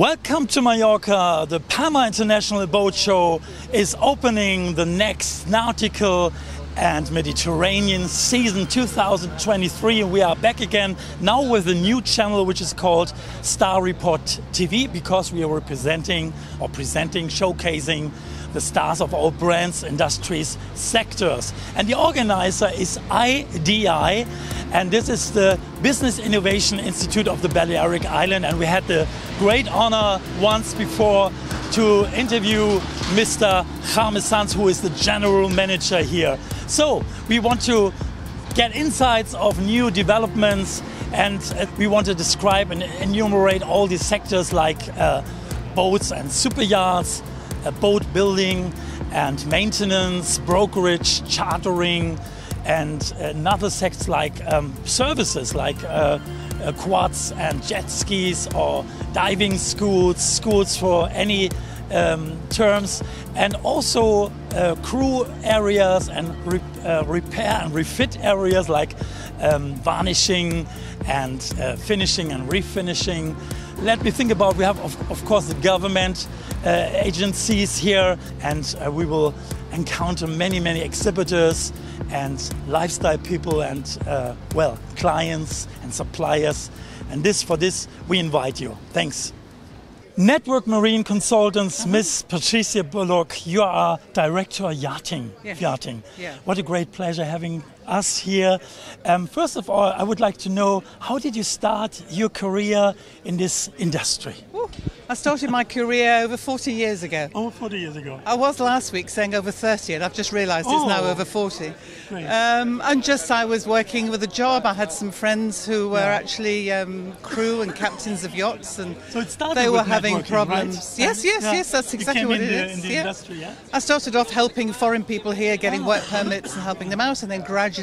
Welcome to Mallorca. The Palma International Boat Show is opening the next nautical and Mediterranean season 2023. We are back again now with a new channel which is called Star Report TV, because we are representing or presenting, showcasing the stars of all brands, industries, sectors. And the organizer is IDI, and this is the Business Innovation Institute of the Balearic Island. And we had the great honor once before to interview Mr. Hamelmann, who is the general manager here. So we want to get insights of new developments, and we want to describe and enumerate all these sectors like boats and super yachts, boat building and maintenance, brokerage, chartering, and another sectors like services like quads and jet skis, or diving schools for any terms, and also crew areas and repair and refit areas like varnishing and finishing and refinishing. Let me think about, we have of course the government agencies here, and we will encounter many exhibitors and lifestyle people and well, clients and suppliers. And for this we invite you. Thanks. Network Marine Consultants, Miss Patricia Bullock, you are Director Yachting. Yes. Yachting. Yeah. What a great pleasure having us here. First of all, I would like to know, how did you start your career in this industry? Ooh, I started my career over 40 years ago. Over 40 years ago. I was last week saying over 30, and I've just realised it's now over 40. Great. I was working with a job. I had some friends who were actually crew and captains of yachts, and so it started they were with having problems. Right? Yes, that's exactly what it is. In the industry, yeah? I started off helping foreign people here, getting work permits and helping them out, and then gradually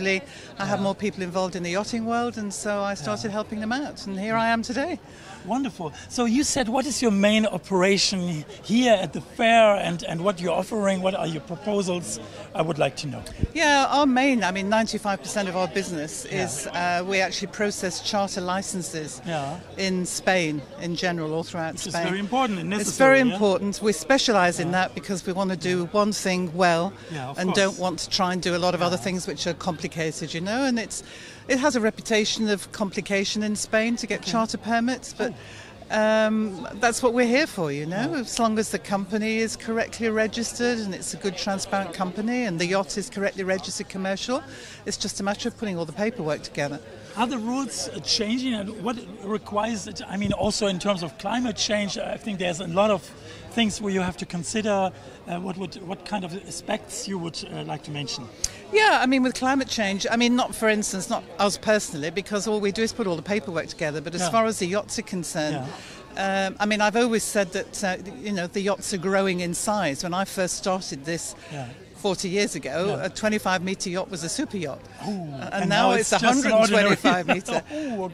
I had more people involved in the yachting world, and so I started helping them out, and here I am today. Wonderful. So you said, what is your main operation here at the fair, and what you're offering? What are your proposals? I would like to know. Yeah, our main, 95% of our business is we actually process charter licenses in Spain in general, all throughout Spain. It's very important and necessary. It's very important. We specialise in that because we want to do one thing well, and don't want to try and do a lot of other things which are complicated, you know, and it has a reputation of complication in Spain to get charter permits, but that's what we're here for, you know, as long as the company is correctly registered and it's a good transparent company and the yacht is correctly registered commercial. It's just a matter of putting all the paperwork together. Are the rules changing, and what requires it? I mean, also in terms of climate change, I think there's a lot of things where you have to consider. What kind of aspects you would like to mention? Yeah, with climate change, not for instance, not us personally, because all we do is put all the paperwork together, but as far as the yachts are concerned, I've always said that, the yachts are growing in size. When I first started this 40 years ago, a 25-metre yacht was a super yacht. And now it's 125 metre.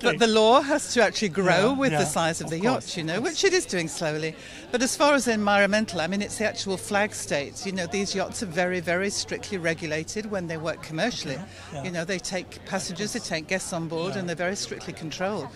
But the law has to actually grow with the size of the yacht, which it is doing slowly. But as far as environmental, it's the actual flag state. These yachts are very, very strictly regulated when they work commercially. They take passengers, they take guests on board, and they're very strictly controlled.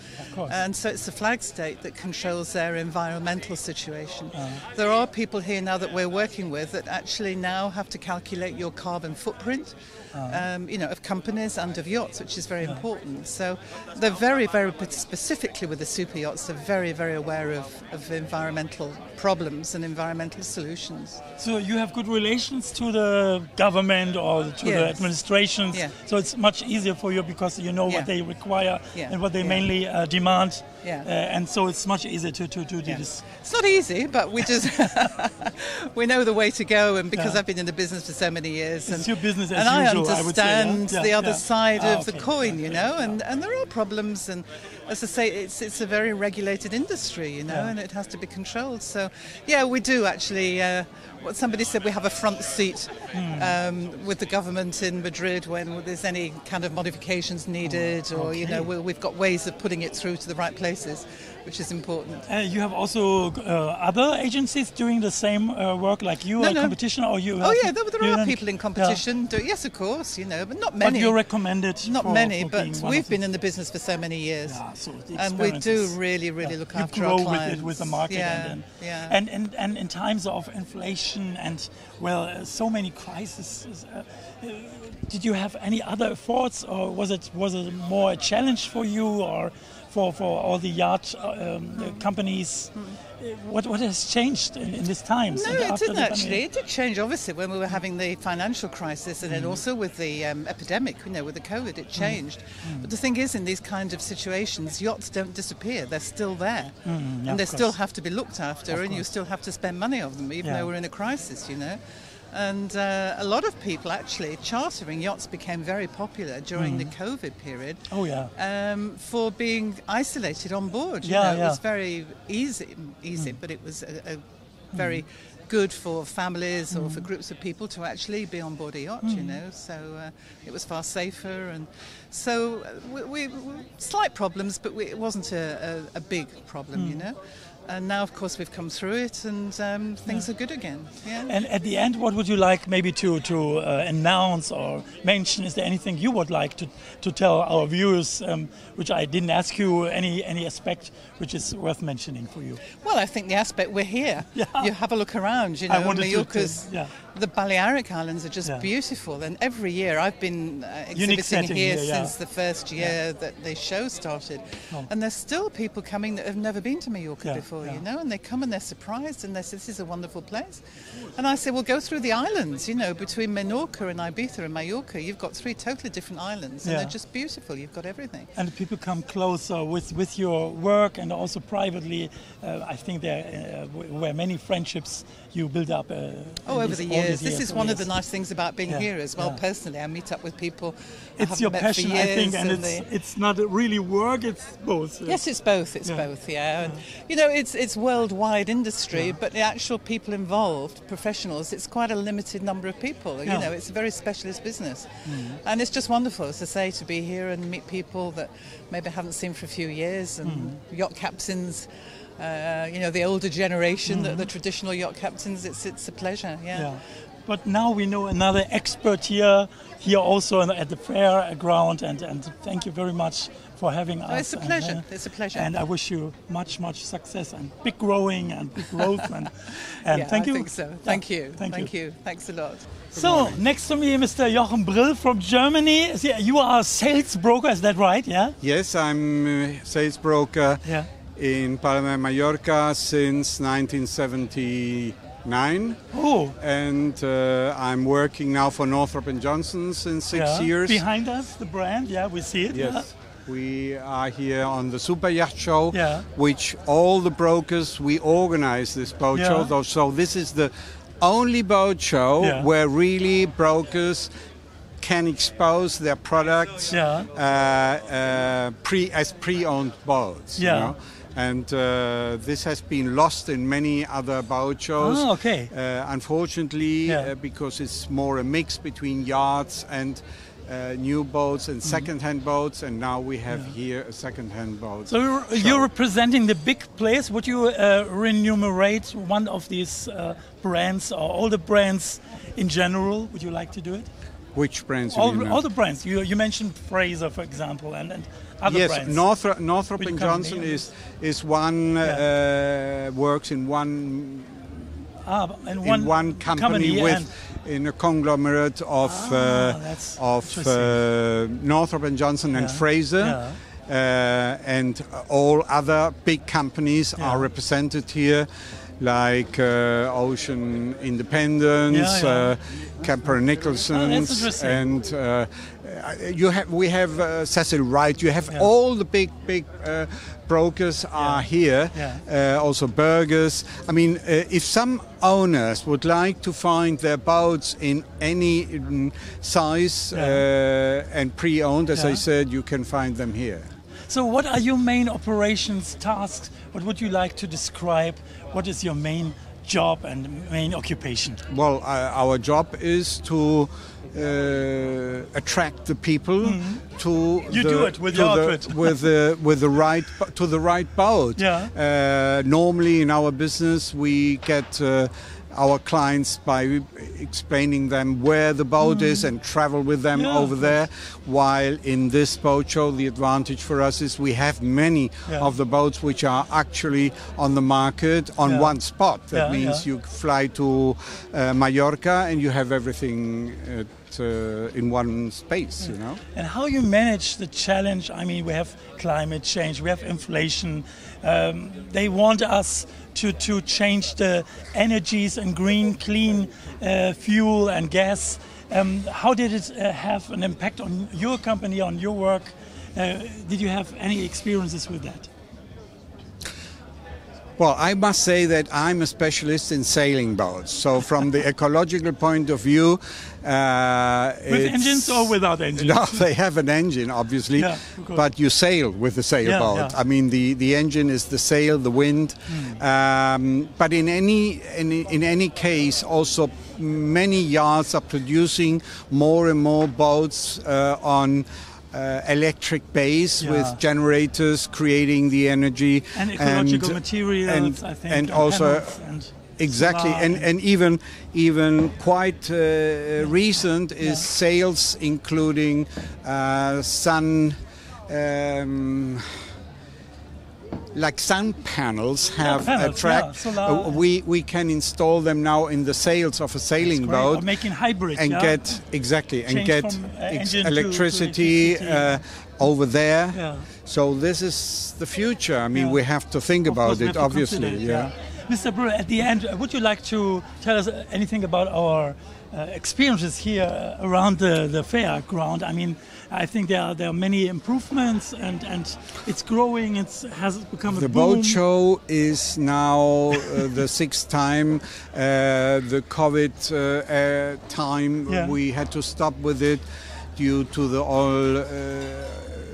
And so it's the flag state that controls their environmental situation. There are people here now that we're working with that actually now have to calculate your carbon footprint, of companies and of yachts, which is very important. So they're very, very specifically with the super yachts, they're very, very aware of environmental problems and environmental solutions. So you have good relations to the government or to the administrations, so it's much easier for you because you know what they require and what they mainly demand. And so it's much easier to do this. It's not easy, but we just we know the way to go, and because I've been in the business for so many years, it's your business as and usual, I understand the other side of the Okay. coin, and there are problems, and as I say, it's a very regulated industry, and it has to be controlled. So we do actually. What somebody said, we have a front seat with the government in Madrid when there's any kind of modifications needed, or we've got ways of putting it through to the right places. which is important. You have also other agencies doing the same work like you, competition, or you? Oh yeah, there are people in competition. Yeah. Yes, of course, you know, but not many. But you recommend it? Not many, but we've been in the business for so many years, and we do really look after our clients. With the market, and in times of inflation and so many crises. Did you have any other thoughts, or was it more a challenge for you, or for all the yacht companies? What has changed in these times? No, it didn't actually. It did change, obviously, when we were having the financial crisis, and then also with the epidemic, you know, with the COVID, it changed. But the thing is, in these kind of situations, yachts don't disappear. They're still there. And they still have to be looked after, and you still have to spend money on them, even though we're in a crisis, you know. And a lot of people, actually, chartering yachts became very popular during the COVID period. Oh, yeah. For being isolated on board. You know, it was very easy, but it was a very good for families or for groups of people to actually be on board a yacht, you know. So it was far safer. And so we slight problems, but it wasn't a big problem, you know. And now, of course, we've come through it, and things are good again. Yeah. And at the end, what would you like maybe to announce or mention? Is there anything you would like to tell our viewers, which I didn't ask you, any aspect which is worth mentioning for you? Well, I think the aspect we're here. Yeah. You have a look around, you know, Mallorca's, the Balearic Islands are just beautiful. And every year I've been exhibiting here since the first year that the show started. And there's still people coming that have never been to Mallorca before, you know, and they come and they're surprised and they say, this is a wonderful place. And I say, well, go through the islands, you know, between Menorca and Ibiza and Mallorca, you've got 3 totally different islands, and they're just beautiful. You've got everything. And people come closer with your work, and also privately. I think there were many friendships you build up over the years. This is one of the nice things about being here as well. Personally, I meet up with people it's your passion, I think, and it's not really work, it's both. Yes, it's both. It's both, And, you know, it's worldwide industry, but the actual people involved, professionals, it's quite a limited number of people. You know, it's a very specialist business. And it's just wonderful, as I say, to be here and meet people that maybe haven't seen for a few years, and yacht captains, you know, the older generation, the traditional yacht captains. It's a pleasure, But now we know another expert here also at the fair ground, and thank you very much for having us. It's a pleasure. It's a pleasure. And I wish you much success and big growing and big growth. and thank you. I think so. Thank you. Thank you. Thanks a lot. So, next to me, Mr. Jochen Brill from Germany. You are a sales broker, is that right? Yeah. Yes, I'm a sales broker in Palma, Mallorca since 1979. Oh. And I'm working now for NORTHROP & Johnson since 6 years. Behind us, the brand, we see it. Yes. We are here on the Superyacht show, which all the brokers, we organize this boat show. So this is the only boat show where really brokers can expose their products as pre-owned boats. You know? And this has been lost in many other boat shows. Oh, okay. Unfortunately, because it's more a mix between yachts and new boats and second-hand boats, and now we have here a second-hand boat. So you're representing the big players. Would you remunerate one of these brands, or all the brands in general? Would you like to do it? Which brands? All the brands. You mentioned Fraser, for example, and other brands. Yes, NORTHROP & Johnson is one works in one company in a conglomerate of NORTHROP & Johnson and Fraser, and all other big companies are represented here, like Ocean Independence, Camper Nicholson's, and we have Cecil Wright. You have all the big brokers are here, also Burgers. I mean, if some owners would like to find their boats in any size and pre-owned, as I said, you can find them here. So what are your main operations tasks? What would you like to describe? What is your main job and main occupation? Well, our job is to attract the people to you do it with your outfit. with the right boat. Yeah. Normally in our business we get our clients by explaining them where the boat is and travel with them over there, while in this boat show the advantage for us is we have many of the boats which are actually on the market on one spot. That means you fly to Mallorca and you have everything in one space, you know. And how you manage the challenge? I mean, we have climate change, we have inflation. They want us to change the energies and green, clean fuel and gas. How did it have an impact on your company, on your work? Did you have any experiences with that? Well, I must say that I'm a specialist in sailing boats. So from the ecological point of view... with engines or without engines? No, they have an engine, obviously, but you sail with the sailboat. I mean, the engine is the sail, the wind. But in any case, also many yards are producing more and more boats on electric base with generators creating the energy and ecological materials, I think, and also exactly, solar. and even quite recent is sales including sun. Like sun panels have we can install them now in the sails of a sailing boat, or making hybrid, and get electricity over there. So this is the future. I mean, we have to think about it, obviously. Mr. Brill, at the end, would you like to tell us anything about our experiences here around the fair ground? I mean, I think there are many improvements, and it's growing. It has become a boom. The boat show is now the 6th time. The COVID time we had to stop with it due to the all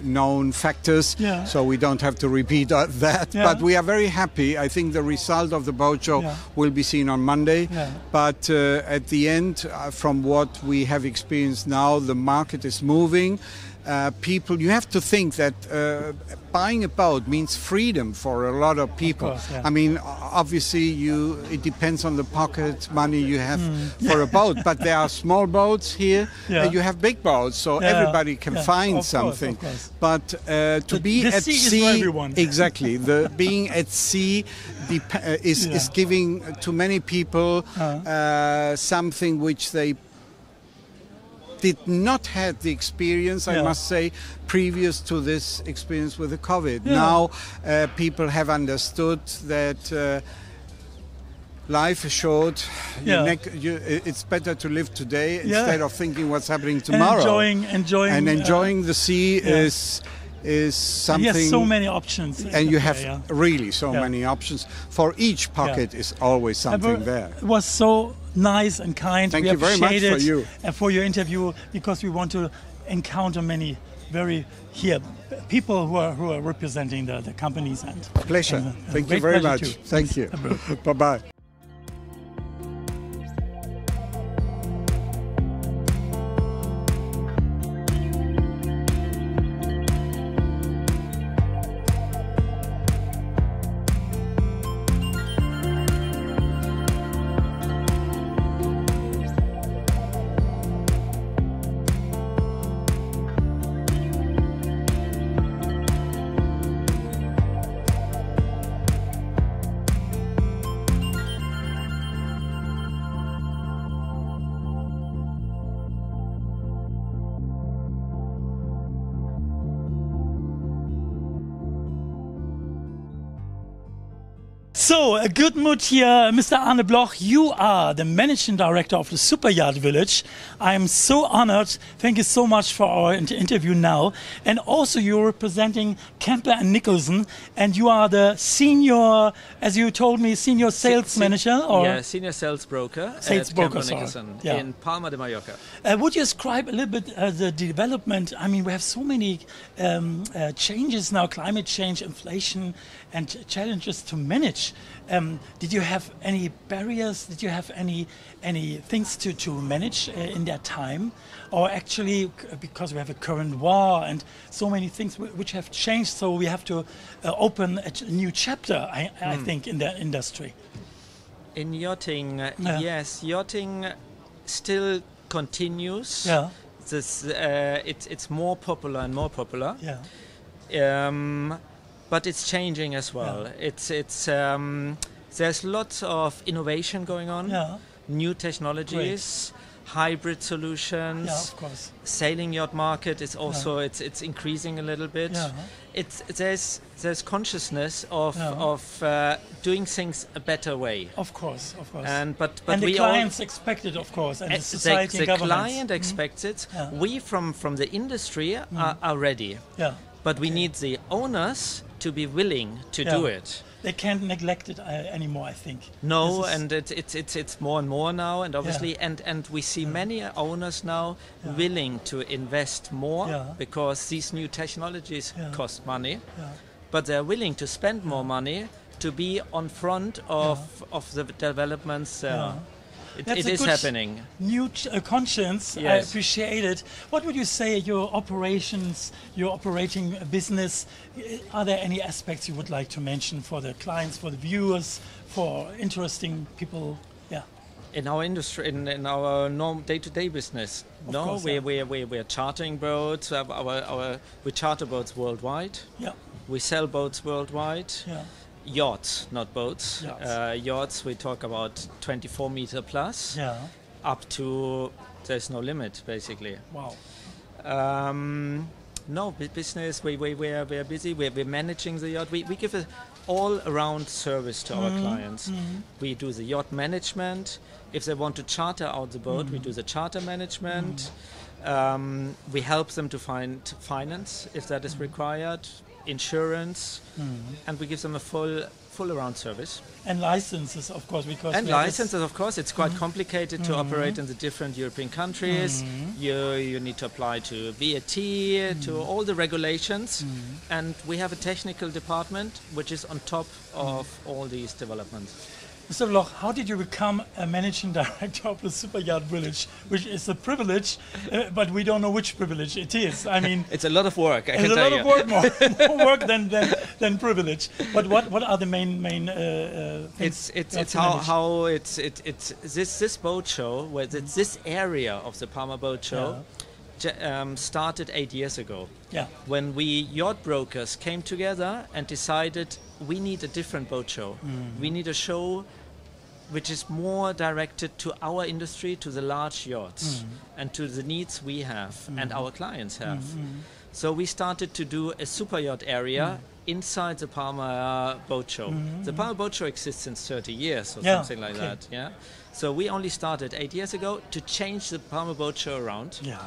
known factors, so we don't have to repeat that. But we are very happy. I think the result of the boat show will be seen on Monday. But at the end, from what we have experienced now, the market is moving. People, you have to think that buying a boat means freedom for a lot of people. Of course, I mean, obviously, it depends on the pocket money you have for a boat. But there are small boats here, and you have big boats, so everybody can find something. But to be at sea, exactly, being at sea is giving to many people something which they did not have the experience, I must say, previous to this experience with the COVID. Now people have understood that life is short. It's better to live today instead of thinking what's happening tomorrow. And enjoying the sea is something. Yes, so many options. And you have really so many options. For each pocket is always something there. It was so nice and kind. Thank you very much for you. For your interview, because we want to encounter many people who are representing the companies. And pleasure. Thank you very much. Thank you. Bye-bye. So, a good mood here. Mr. Arne Ploch, you are the Managing Director of the Superyacht Village. I am so honored. Thank you so much for our interview now. And also you're representing Kemper and Nicholson, and you are the senior, as you told me, senior sales manager? Or? Yeah, senior sales broker at Kemper Nicholson in Palma de Mallorca. Would you describe a little bit the development? I mean, we have so many changes now, climate change, inflation, and challenges to manage. Did you have any barriers? Did you have any things to manage in that time? Or actually, because we have a current war and so many things which have changed, so we have to open a new chapter, I think, in the industry. In yachting, yes, yachting still continues. Yeah. It's more popular and more popular. Yeah. But it's changing as well. Yeah. There's lots of innovation going on. Yeah. New technologies, hybrid solutions. Yeah, of course. Sailing yacht market is also it's increasing a little bit. Yeah. There's consciousness of doing things a better way. Of course, of course. But the clients expect it, of course, and the society and governments. The client expects it. Yeah. We from the industry are ready. Yeah. But we need the owners to be willing to do it. They can't neglect it anymore, I think. No, and it's more and more now, and obviously, and we see many owners now willing to invest more because these new technologies cost money, but they're willing to spend more money to be on front of the developments. It is happening. New conscience, yes. I appreciate it. What would you say your operations, your operating business, are there any aspects you would like to mention for the clients, for the viewers, for interesting people? Yeah. In our industry, in our day-to-day business, we're chartering boats. We charter boats worldwide. Yeah. We sell boats worldwide. Yeah. Yachts, not boats. Yachts, we talk about 24 meter plus, up to, there's no limit, basically. Wow. No, business, we're busy, we're managing the yacht. We give an all-around service to our clients. We do the yacht management. If they want to charter out the boat, we do the charter management. We help them to find finance, if that is required. Insurance, and we give them a full around service. And licenses, of course, because it's quite complicated to operate in the different European countries. You need to apply to VAT, to all the regulations, and we have a technical department which is on top of all these developments. Mr. Ploch, how did you become a managing director of the Superyacht Village, which is a privilege, but we don't know which privilege it is. I mean, it's a lot of work. It's a lot of work, more work than privilege. But what are the main things? It's how this boat show, where it's this area of the Palma boat show. Started 8 years ago. Yeah. When we yacht brokers came together and decided we need a different boat show. We need a show which is more directed to our industry, to the large yachts, and to the needs we have and our clients have. So we started to do a super yacht area inside the Palma boat show. The Palma boat show exists since 30 years or something like that. Yeah. So we only started 8 years ago to change the Palma boat show around. Yeah.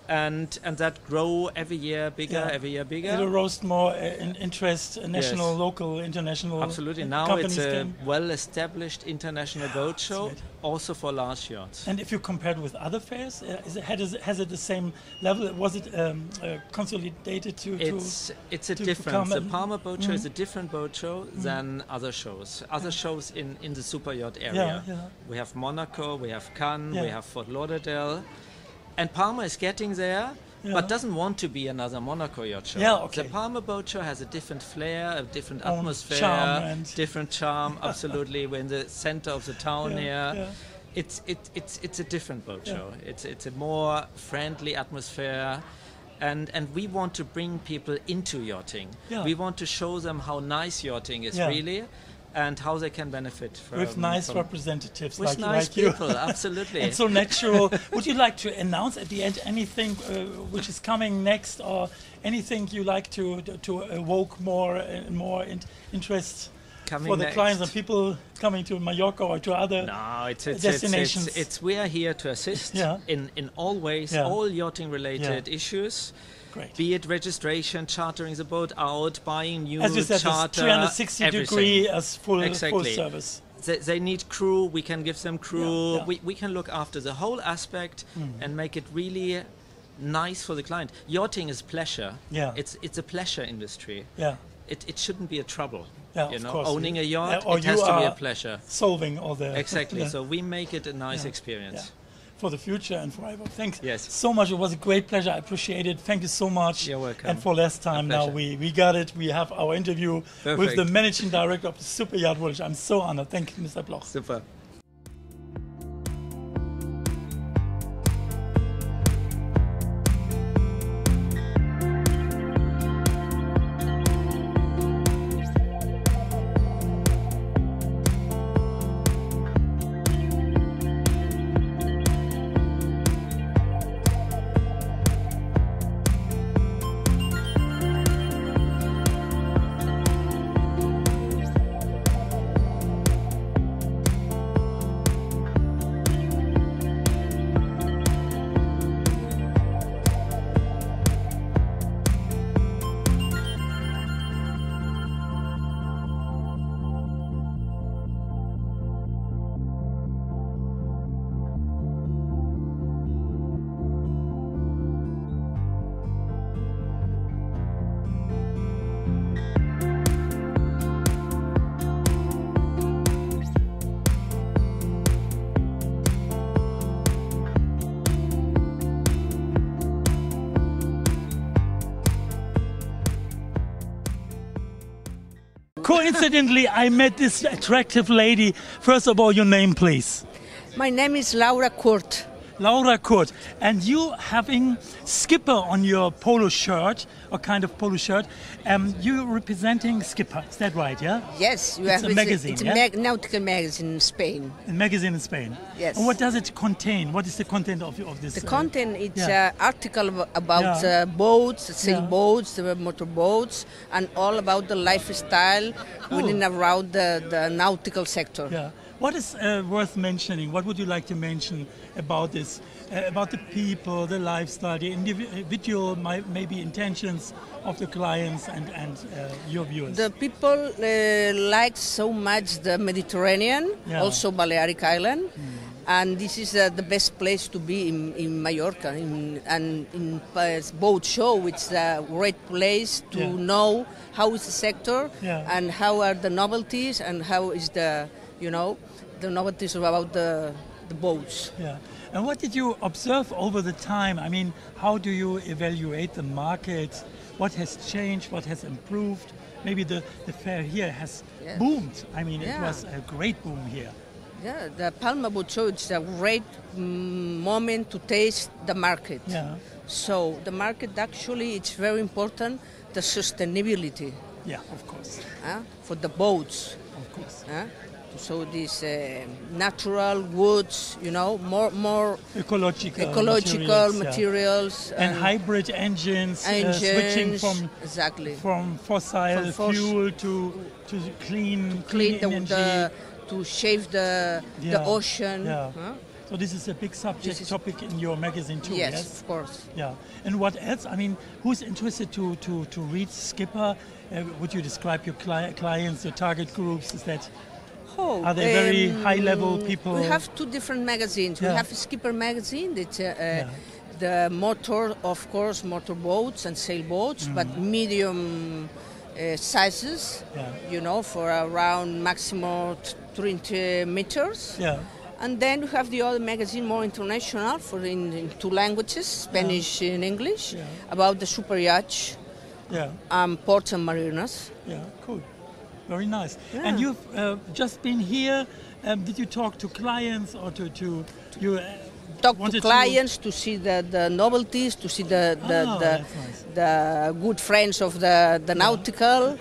And that grow every year bigger, every year bigger. It'll roast more in interest, national, local, international. Absolutely. Now it's a well-established international boat show, also for large yachts. And if you compare it with other fairs, has it the same level? Was it consolidated to? It's a different. The Palma boat show is a different boat show than other shows. Other shows in the super yacht area. We have Monaco, we have Cannes, we have Fort Lauderdale. And Palma is getting there, but doesn't want to be another Monaco yacht show. Yeah, okay. The Palma boat show has a different flair, a different atmosphere, different charm. Absolutely, we're in the center of the town here. Yeah. It's a different boat show. It's a more friendly atmosphere, and we want to bring people into yachting. Yeah. We want to show them how nice yachting is really. And how they can benefit from with nice representatives with nice people, absolutely. It's so natural. Would you like to announce at the end anything which is coming next, or anything you like to evoke more interest for the clients and people coming to Mallorca or to other destinations? We are here to assist in all ways, all yachting related issues. Great. Be it registration, chartering the boat out, buying new as you said, charter, 360 degree as full service. They need crew. We can give them crew. Yeah. We can look after the whole aspect and make it really nice for the client. Yachting is pleasure. Yeah. It's a pleasure industry. Yeah. It shouldn't be a trouble. you know, owning a yacht, it has to be a pleasure. Solving all the... Exactly, so we make it a nice experience. For the future and forever. Thanks so much. It was a great pleasure. I appreciate it. Thank you so much. You're welcome. And for last time now, we got it. We have our interview with the managing director of the Superyacht, which I'm so honored. Thank you, Mr. Ploch. Super. Coincidentally, I met this attractive lady. First of all, your name, please. My name is Lara Curt. Lara Curt. And you having Skipper on your polo shirt, or kind of polo shirt. You're representing Skipper, is that right, yeah? Yes. It's a magazine, It's a nautical magazine in Spain. A magazine in Spain. Yes. And what does it contain? What is the content of this? The content, it's an article about boats, sailboats, the motor boats, and all about the lifestyle within and around the nautical sector. Yeah. What is worth mentioning? What would you like to mention about this? About the people, the lifestyle, the individual, maybe intentions of the clients and your viewers? The people like so much the Mediterranean, also Balearic Island. And this is the best place to be in Mallorca. In boat show, it's a great place to know how is the sector and how are the novelties and how is the, you know, the novelties about the boats. Yeah. And what did you observe over the time? I mean, how do you evaluate the market? What has changed? What has improved? Maybe the fair here has boomed. I mean, it was a great boom here. Yeah, the Palma boat show, it's a great moment to taste the market. Yeah. So the market actually, it's very important, the sustainability. Yeah, of course. For the boats. Of course. So these natural woods, you know, more ecological materials and hybrid engines switching from fossil fuel to clean energy. To shave the ocean. Yeah. So this is a big topic in your magazine too. Yes, of course. Yeah. And what else? I mean, who's interested to read Skipper? Would you describe your clients, your target groups? Is that? Are they very high-level people? We have two different magazines. We have a Skipper magazine. It's the motor, of course, motorboats and sailboats, but medium sizes. You know, for around maximum 20 meters. Yeah. And then we have the other magazine, more international, for in two languages, Spanish and English, about the Superyacht, ports and marinas. Yeah, cool. Very nice. Yeah. And you've just been here. Did you talk to clients or to you? Talk to clients to see the novelties, to see the good friends of the nautical.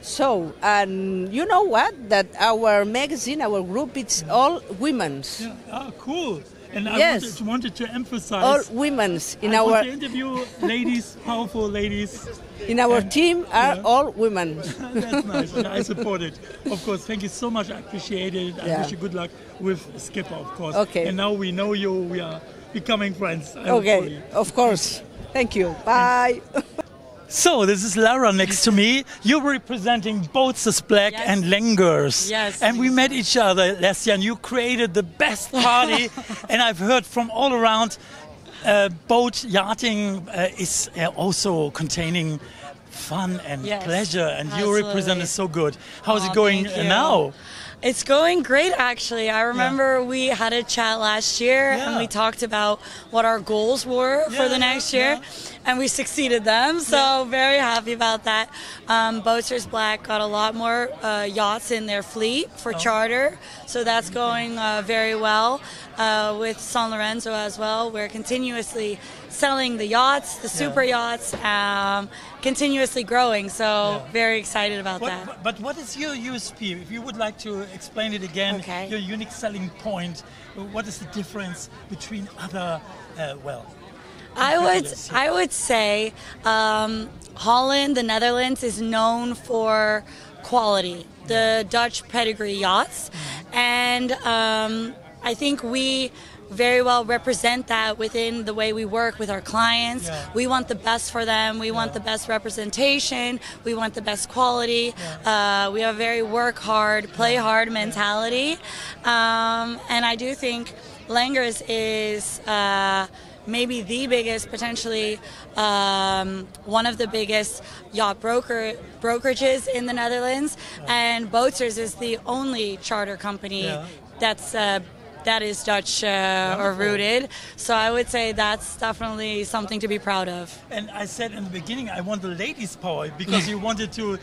So, and you know what? That our magazine, our group, it's all women's. Yeah. Oh, cool. And I wanted to emphasize all women's in I our want to interview ladies, powerful ladies. In our team are all women. That's nice. I support it. Of course, thank you so much. I appreciate it. I wish you good luck with Skipper, of course. Okay. And now we know you. We are becoming friends. Okay, hopefully. Of course. Thank you. Bye. So, this is Lara next to me. You're representing BOATSTERS Black and LENGERS. Yes. And we met each other last year, and you created the best party. And I've heard from all around, boat yachting is also containing fun and Yes, pleasure, and you absolutely. represent it so good. How is it going now? It's going great, actually. I remember we had a chat last year and we talked about what our goals were for the next year, and we succeeded them, so very happy about that. BOATSTERS Black got a lot more yachts in their fleet for charter, so that's going very well. With San Lorenzo as well, we're continuously selling the yachts, the super yachts, continuously growing, so very excited about that. But what is your USP? If you would like to explain it again, your unique selling point, what is the difference between other, I would say Holland, the Netherlands, is known for quality, the Dutch pedigree yachts, and I think we very well represent that within the way we work with our clients. We want the best for them. We want the best representation. We want the best quality. We have a very work hard, play hard mentality. And I do think LENGERS is maybe the biggest, potentially one of the biggest yacht brokerages in the Netherlands. And BOATSTERS is the only charter company that is Dutch or rooted. So I would say that's definitely something to be proud of. And I said in the beginning, I want the ladies' power, because you wanted to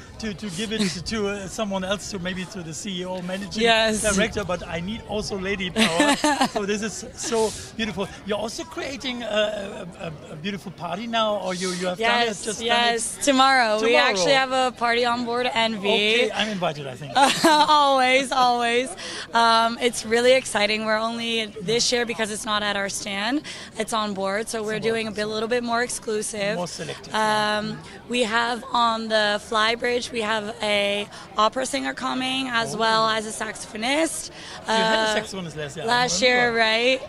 give it to someone else, to maybe to the CEO, managing director, but I need also lady power. So this is so beautiful. You're also creating a beautiful party now, or you have done it? Just tomorrow. We actually have a party on board Envy. Okay, I'm invited, I think. Always. It's really exciting. We're only this year, because it's not at our stand, it's on board, so we're doing a little bit more exclusive. More selective. We have on the Fly Bridge, we have a opera singer coming, as well as a saxophonist. You had a saxophonist last year, right?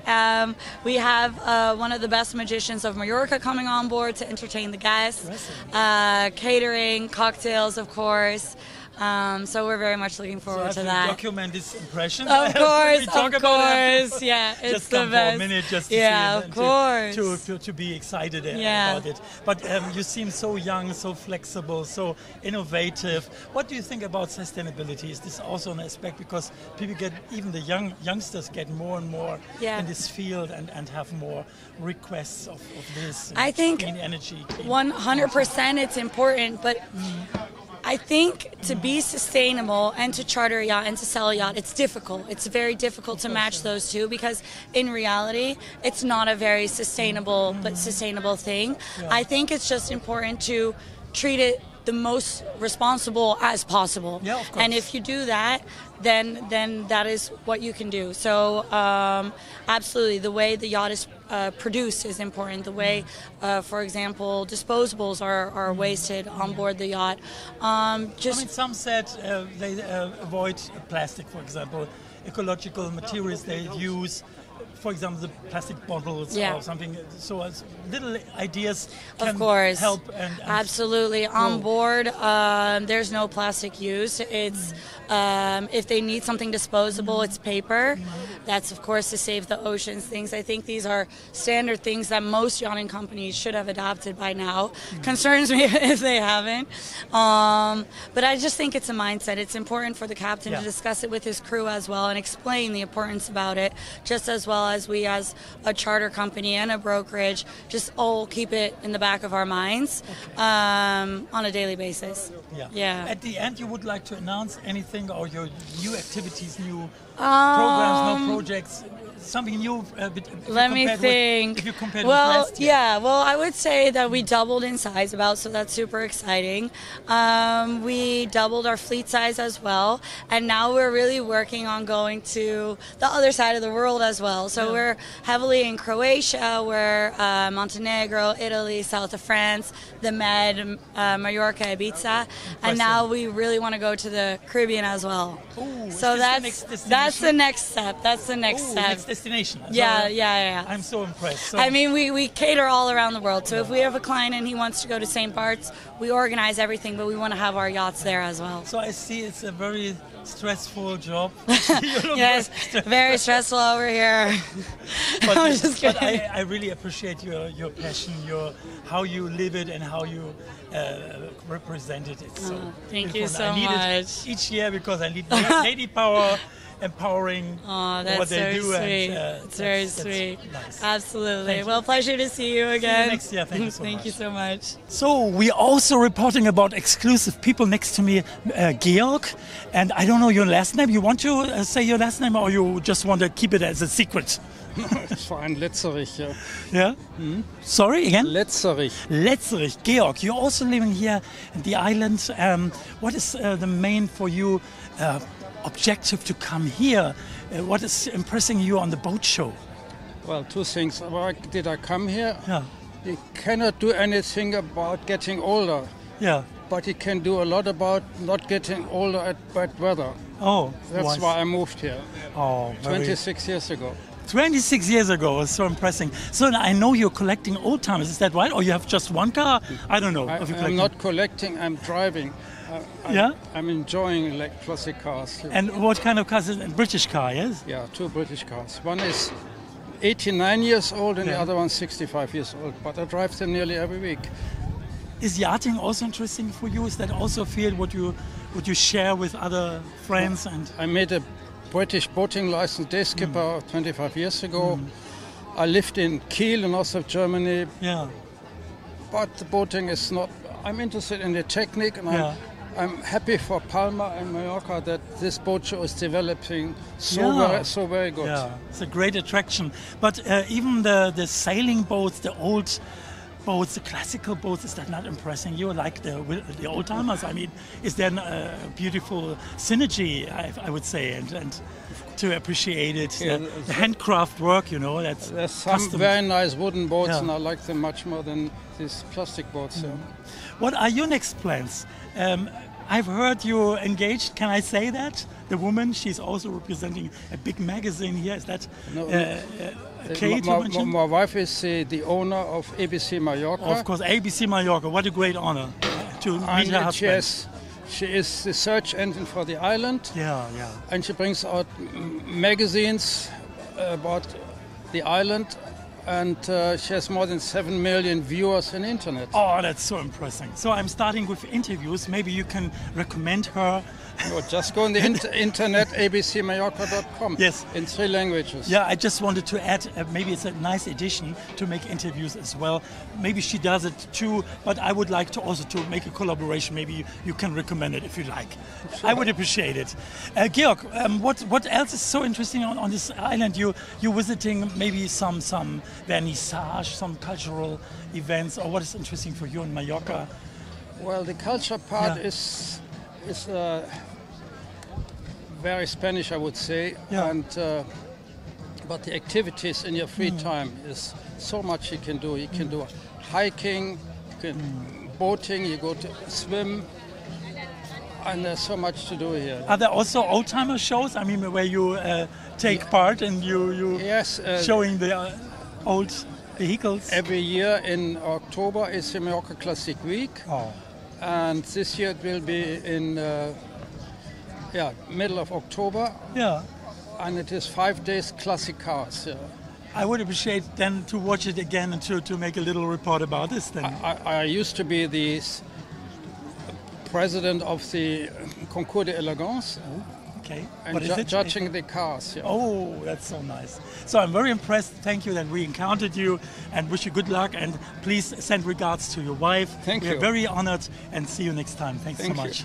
We have one of the best magicians of Mallorca coming on board to entertain the guests. Catering, cocktails, of course. So we're very much looking forward to that. Document this impression. Of course, Yeah, it's just the come best. For a minute just to see it, of course. To be excited about it. But you seem so young, so flexible, so innovative. What do you think about sustainability? Is this also an aspect, because people even the youngsters get more and more in this field and have more requests of this? I think clean energy. 100% it's important, but I think to be sustainable and to charter a yacht and to sell a yacht, it's difficult. It's very difficult to match those two, because in reality, it's not a very sustainable thing. I think it's just important to treat it the most responsible as possible. Yeah, of course. And if you do that, then that is what you can do. So absolutely, the way the yacht is produced is important. The way, for example, disposables are wasted on board the yacht. Some said they avoid plastic, for example, ecological materials they use. For example, the plastic bottles or something. So little ideas can help. And absolutely. On board, there's no plastic use. It's if they need something disposable, it's paper. That's, of course, to save the oceans things. I think these are standard things that most yachting companies should have adopted by now. Concerns me if they haven't. But I just think it's a mindset. It's important for the captain to discuss it with his crew as well and explain the importance about it, just as well as we as a charter company and a brokerage just all keep it in the back of our minds on a daily basis. At the end, you would like to announce anything, or your new activities, new programs, no projects, something new? Let me think. If you compare with last year. I would say that we doubled in size so that's super exciting. We doubled our fleet size as well, and now we're really working on going to the other side of the world as well. So we're heavily in Croatia, we're Montenegro, Italy, south of France, the Med, Mallorca, Ibiza, and now we really want to go to the Caribbean as well. Ooh, so that's the next step. That's the next step. destination. Yeah. I'm so impressed. So I mean, we cater all around the world. So if we have a client and he wants to go to St. Bart's, we organize everything, but we want to have our yachts there as well. So I see it's a very stressful job. Yes, very stressful over here. But, I'm just kidding. but I really appreciate your passion, how you live it and how you represent it. It's so thank beautiful. you so I need much. it each year because I need lady power. Empowering that's what they so do. Sweet. And, it's very sweet. Nice. Absolutely. Well, pleasure to see you again. See you next year. Thank you so much. Thank you so much. So we're also reporting about exclusive people next to me, Georg, and I don't know your last name. You want to say your last name, or you just want to keep it as a secret? It's fine, Letzerich, yeah. Yeah? Mm-hmm. Sorry, again? Letzerich. Letzerich. Georg, you're also living here in the island. What is the main for you objective to come here? What is impressing you on the boat show? Well, two things. Why did I come here? Yeah. You cannot do anything about getting older. Yeah. But you can do a lot about not getting older at bad weather. Oh, that's why I moved here. Oh, 26 years ago. 26 years ago, was so impressing. So I know you're collecting old timers, is that right? Or you have just one car? I don't know. I'm not collecting, I'm driving. I'm enjoying classic cars. And what kind of cars is it? British car, yes? Yeah, two British cars. One is 89 years old and the other one 65 years old. But I drive them nearly every week. Is yachting also interesting for you? Is that also a field what you share with other friends? And I made a British boating license day skipper 25 years ago. I lived in Kiel in north of Germany. Yeah. But the boating is not. I'm interested in the technique, and I'm happy for Palma and Mallorca that this boat show is developing so very good. Yeah, it's a great attraction. But even the sailing boats, the old boats, the classical boats, is that not impressing you? Like the old timers? I mean, is there a beautiful synergy? I would say, and to appreciate it, the handcraft work, that's there's some custom. very nice wooden boats, and I like them much more than these plastic boats. What are your next plans? I've heard you're engaged. Can I say that? The woman, she's also representing a big magazine here. Is that Kate? My wife is the owner of ABC Mallorca. Of course, ABC Mallorca. What a great honor to meet her husband. She is the search engine for the island. Yeah. And she brings out magazines about the island. And she has more than 7 million viewers on the internet. Oh, that's so impressive. So I'm starting with interviews. Maybe you can recommend her. No, just go on the internet, abcmallorca.com. Yes. In 3 languages. Yeah, I just wanted to add, maybe it's a nice addition to make interviews as well. Maybe she does it too, but I would like to also to make a collaboration. Maybe you can recommend it if you like. Sure. I would appreciate it. Georg, what else is so interesting on this island? You're visiting maybe some vernissage, some cultural events, or what is interesting for you in Mallorca? Well, the culture part is very Spanish, I would say, and but the activities in your free time is so much you can do. You can do hiking, you can boating, you go to swim, and there's so much to do here. Are there also old-timer shows? I mean, where you take part and you showing the old vehicles? Every year in October is the Mallorca Classic Week. Oh. And this year it will be in middle of October. Yeah. And it is 5 days classic cars. Yeah. I would appreciate then to watch it again and to make a little report about this then. I used to be the president of the Concours d'Elegance. Okay. And judging the cars. Yeah. Oh, that's so nice. So I'm very impressed. Thank you that we encountered you and wish you good luck. And please send regards to your wife. Thank you. We're very honored and see you next time. Thanks so much.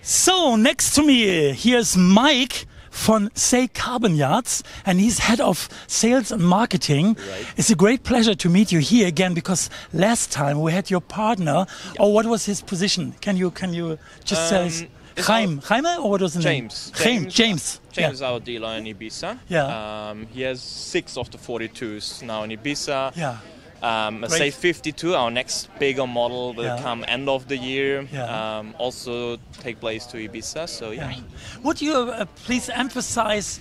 So next to me, here's Maik von Say Carbon Yachts, and he's head of sales and marketing. Right. It's a great pleasure to meet you here again, because last time we had your partner. Or what was his position? Can you just tell us Jaime, or what was the name? James is our dealer in Ibiza. Yeah. He has 6 of the 42s now in Ibiza. Yeah. Say 52, our next bigger model will come end of the year. Also take place to Ibiza. So yeah. Would you please emphasize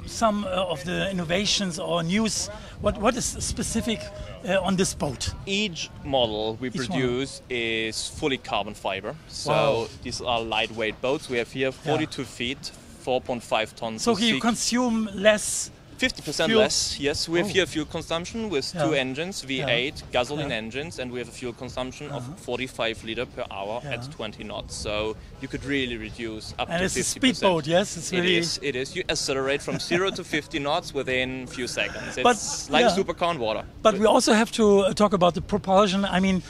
some of the innovations or news? What is specific on this boat? Each model we produce is fully carbon fiber. So these are lightweight boats. We have here 42 feet, 4.5 tons. So you consume less. 50% less, yes. We have here fuel consumption with 2 engines, V8 gasoline engines, and we have a fuel consumption of 45 liter per hour at 20 knots. So you could really reduce up to 50%. And it's a speedboat, yes? It's really... It is. You accelerate from 0 to 50 knots within a few seconds. It's like a supercar on water. But we also have to talk about the propulsion. I mean,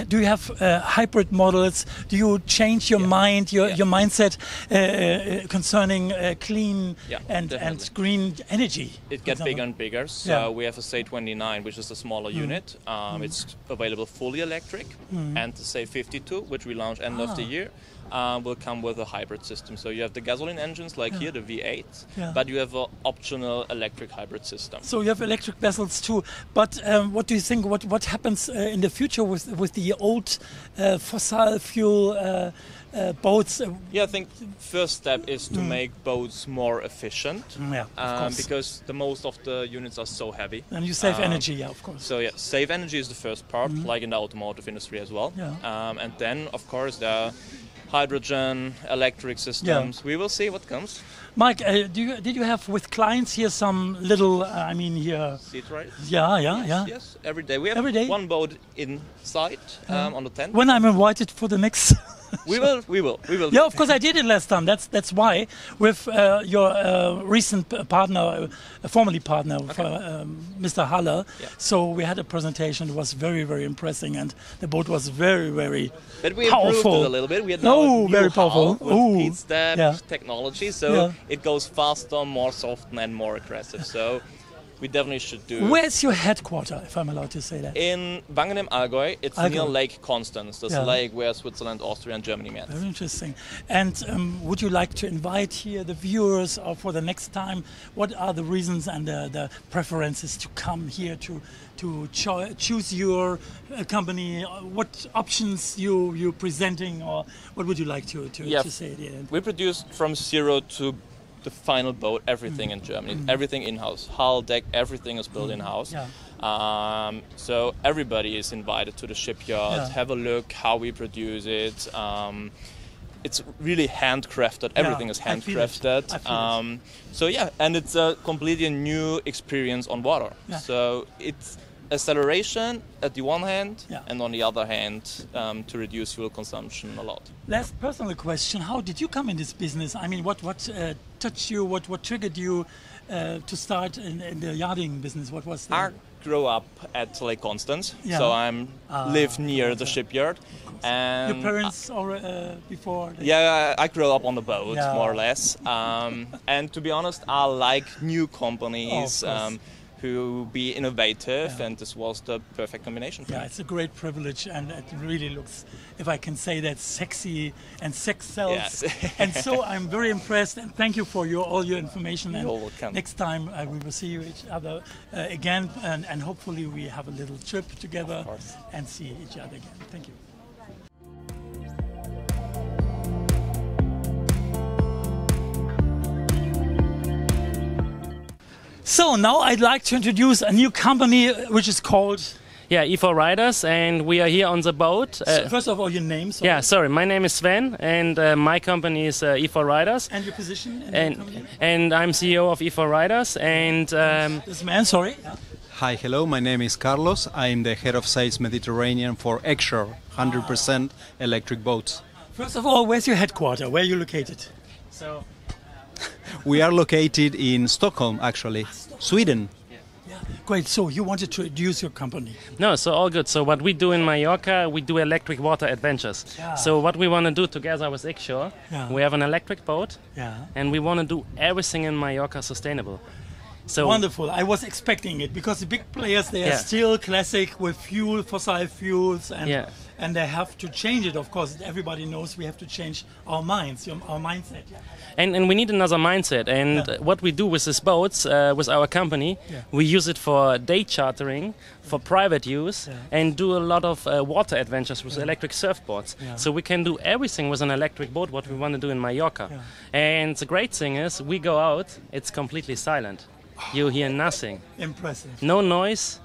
do you have hybrid models? Do you change your mind, your mindset concerning clean and green energy? It gets bigger and bigger. So we have a SZINA, which is a smaller unit. It's available fully electric, and the SZINA, which we launch end of the year, will come with a hybrid system. So you have the gasoline engines like here, the V8, but you have an optional electric hybrid system. So you have electric vessels too. But what do you think? What happens in the future with the old fossil fuel boats? Yeah, I think first step is to make boats more efficient. Because the most of the units are so heavy. And you save energy, of course. So yeah, save energy is the first part, like in the automotive industry as well. And then, of course, there are hydrogen, electric systems. We will see what comes. Maik, did you have with clients here some little, here... Seat right? Yes, every day. We have one boat inside on the tent. When I'm invited for the next... We will. Yeah, of course I did it last time. That's why with your recent partner, formerly partner, Mr. Haller. Yeah. So we had a presentation. It was very, very impressive, and the boat was very, very powerful. But we improved it a little bit. We had now very powerful with heat step technology, so it goes faster, more soft, and more aggressive. So. We definitely should do. Where's your headquarter, if I'm allowed to say that? In Wangen im Allgäu. It's near Lake Constance. That's a lake where Switzerland, Austria, and Germany met. Very interesting. And would you like to invite here the viewers for the next time? What are the reasons and the preferences to come here to choose your company? What options you're presenting, or what would you like to say at the end? We produce from 0 to the final boat, everything in Germany, everything in-house, hull, deck, everything is built in-house. So everybody is invited to the shipyard, have a look how we produce it. It's really handcrafted, everything is handcrafted. So yeah, and it's a completely new experience on water. So it's acceleration at the one hand, and on the other hand, to reduce fuel consumption a lot. Last personal question: how did you come in this business? I mean, what touched you? What triggered you to start in the yachting business? What was that? I grew up at Lake Constance, so I live near the shipyard. And your parents before? I grew up on the boat, more or less. And to be honest, I like new companies. To be innovative, and this was the perfect combination for me. It's a great privilege, and it really looks, if I can say that, sexy and sex sells. And so I'm very impressed, and thank you for all your information. You're welcome. Next time we will see each other again, and hopefully we have a little trip together and see each other again. Thank you. So now I'd like to introduce a new company which is called... eFoil Riders, and we are here on the boat. So first of all, your name. Sorry. My name is Sven, and my company is eFoil Riders. And your position in the company? And I'm CEO of eFoil Riders, and... this man, sorry. Hi, hello, my name is Carlos. I'm the head of sales Mediterranean for Exshore, 100% electric boats. First of all, where's your headquarters? Where are you located? We are located in Stockholm, actually, Sweden. Great, so you wanted to introduce your company? No, so all good. So what we do in Mallorca, we do electric water adventures. So what we want to do together with Exshore, we have an electric boat, and we want to do everything in Mallorca sustainable. So wonderful. I was expecting it, because the big players, they are still classic with fossil fuels, and and they have to change it. Of course, everybody knows we have to change our minds, our mindset. And we need another mindset. And what we do with these boats, with our company, we use it for day chartering, for private use, and do a lot of water adventures with electric surfboards. So we can do everything with an electric boat, what we want to do in Mallorca. And the great thing is, we go out, it's completely silent. You hear nothing. Impressive. No noise.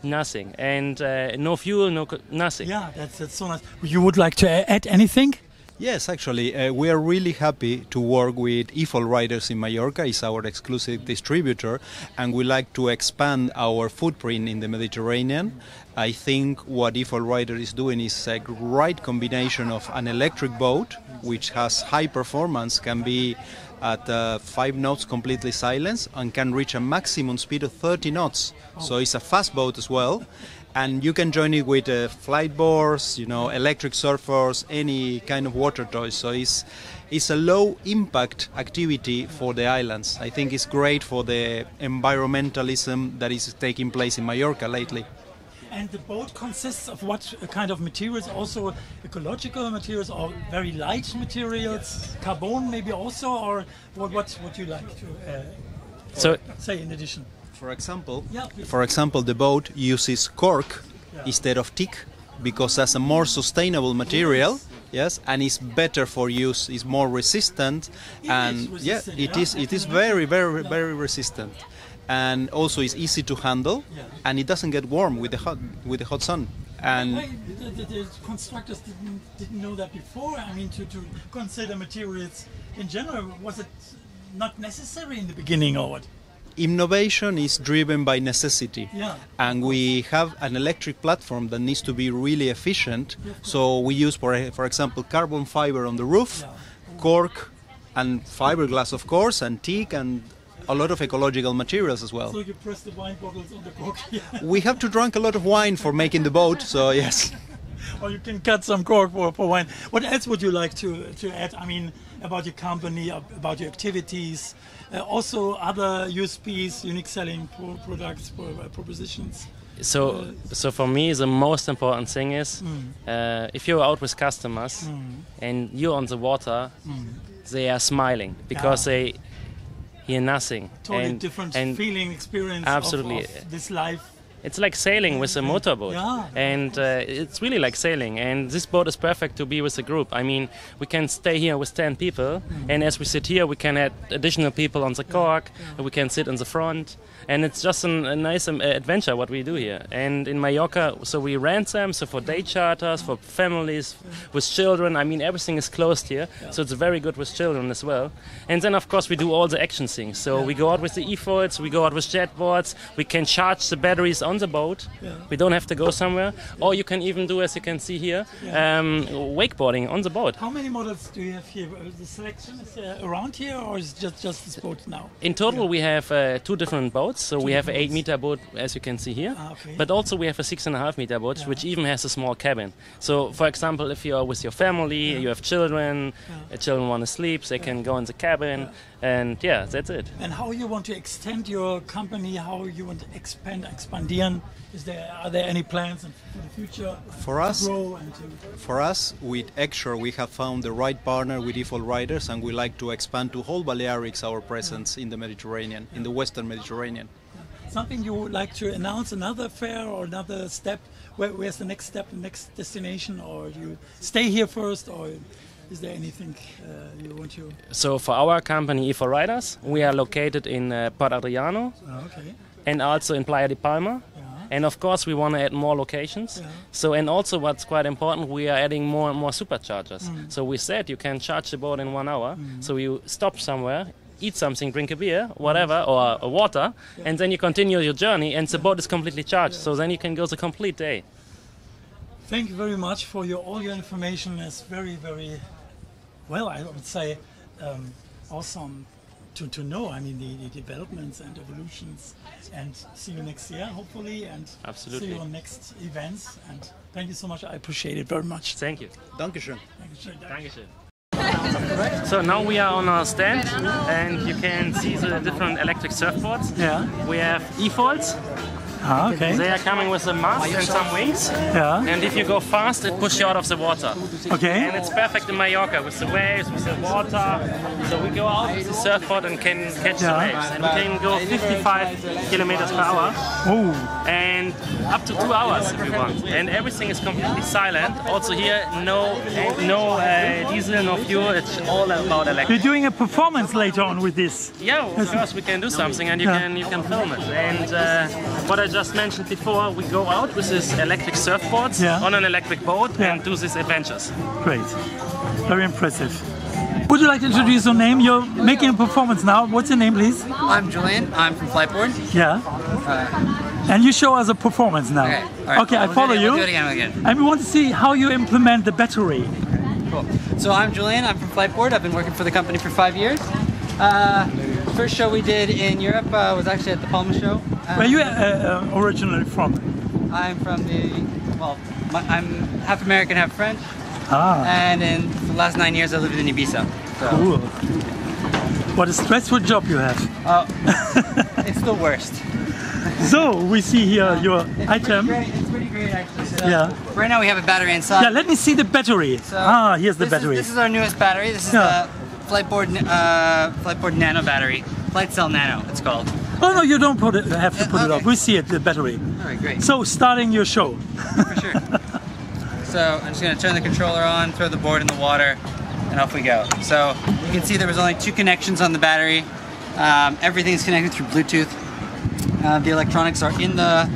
Nothing. And no fuel, nothing. Yeah, that's so nice. You would like to add anything? Yes, actually, we are really happy to work with eFoil Riders in Mallorca. It's our exclusive distributor, and we like to expand our footprint in the Mediterranean. I think what eFoil Rider is doing is a right combination of an electric boat, which has high performance, can be at 5 knots completely silent, and can reach a maximum speed of 30 knots. So it's a fast boat as well. And you can join it with flight boards, electric surfers, any kind of water toys. So it's a low impact activity for the islands. I think it's great for the environmentalism that is taking place in Mallorca lately. And the boat consists of what kind of materials? Also ecological materials or very light materials? Carbon maybe also? Or what would you like to say in addition? For example, the boat uses cork instead of teak because that's a more sustainable material, and it's better for use. It's more resistant, it is very, very, very resistant, and also it's easy to handle, and it doesn't get warm with the hot sun. And the constructors didn't know that before. I mean, to consider materials in general, was it not necessary in the beginning or what? Innovation is driven by necessity, and we have an electric platform that needs to be really efficient. So we use, for example, carbon fiber on the roof, cork and fiberglass, of course, and teak, and a lot of ecological materials as well. So you press the wine bottles on the cork. We have to drink a lot of wine for making the boat, so yes. Or you can cut some cork for wine. What else would you like to add? I mean, about your company, about your activities, also other USPs, unique selling products, propositions. So for me, the most important thing is if you're out with customers and you're on the water, they are smiling because they hear nothing. Totally different feeling, experience absolutely. Of this life. It's like sailing with a motorboat, and it's really like sailing. And this boat is perfect to be with a group. I mean, we can stay here with 10 people, and as we sit here, we can add additional people on the cork, and we can sit in the front. And it's just a nice adventure what we do here. And in Mallorca, so we rent them, so for day charters, for families, with children. I mean, everything is closed here, so it's very good with children as well. And then, of course, we do all the action things. So we go out with the eFoils, we go out with jet boards, we can charge the batteries on the boat. We don't have to go somewhere. Or you can even do, as you can see here, wakeboarding on the boat. How many models do you have here? The selection is around here, or is it just this boat now? In total, we have 2 different boats. So we have an 8-meter boat, as you can see here, but also we have a 6.5-meter boat, which even has a small cabin. So, for example, if you're with your family, you have children, children want to sleep, they can go in the cabin, and that's it. And how you want to extend your company? How you want to expandieren? Are there any plans for the future? For us, with Exshore, we have found the right partner with eFoil Riders, and we like to expand to whole Balearics our presence in the Mediterranean, in the Western Mediterranean. Something you would like to announce, another fair or another step? Where's the next step, the next destination, or you stay here first, or is there anything you want to? So for our company, eFoil Riders, we are located in Port Adriano and also in Playa de Palma. And of course, we want to add more locations. So, and also what's quite important, we are adding more and more superchargers. So we said you can charge the boat in 1 hour. So you stop somewhere, eat something, drink a beer, whatever, or a water, and then you continue your journey, and the boat is completely charged. So then you can go the complete day. Thank you very much for all your information. It's very, very, well, I would say, awesome to know. I mean, the developments and evolutions. And see you next year, hopefully, and absolutely. See you on next events. And thank you so much. I appreciate it very much. Thank you. Dankeschön. Dankeschön. So now we are on our stand, and you can see the different electric surfboards. We have eFoils, Ah, okay. They are coming with a mast and some wings. Yeah. And if you go fast, it pushes you out of the water. Okay. And it's perfect in Mallorca with the waves, with the water. So we go out with the surfboard and can catch the waves. And we can go 55 kilometers per hour. Oh. And up to 2 hours if you want. And everything is completely silent. Also here, no diesel, no fuel. It's all about electric. You're doing a performance later on with this. Yeah, of course we can do something, and you can film it. And what I just mentioned before, we go out with this electric surfboards on an electric boat and do these adventures. Great, very impressive. Would you like to introduce your name? You're making a performance now. What's your name, please? I'm Julian. I'm from Flightboard. Yeah. And you show us a performance now. Okay, all right. Okay, I follow you. We'll do it again. And we want to see how you implement the battery. Cool. So I'm Julian. I'm from Flightboard. I've been working for the company for 5 years. First show we did in Europe was actually at the Palma show. Where are you originally from? I'm from I'm half American, half French. Ah. And in the last 9 years I lived in Ibiza. So. Cool. What a stressful job you have. It's the worst. So we see here your item. It's pretty great actually. So yeah. Right now we have a battery inside. Yeah, let me see the battery. So here's the battery. This is our newest battery. This is the Flightboard Nano battery. Flight Cell Nano, it's called. Oh no, you don't have to put it up. We see it, the battery. All right, great. So starting your show. For sure. So I'm just going to turn the controller on, throw the board in the water, and off we go. So you can see there was only 2 connections on the battery. Everything's connected through Bluetooth. The electronics are in the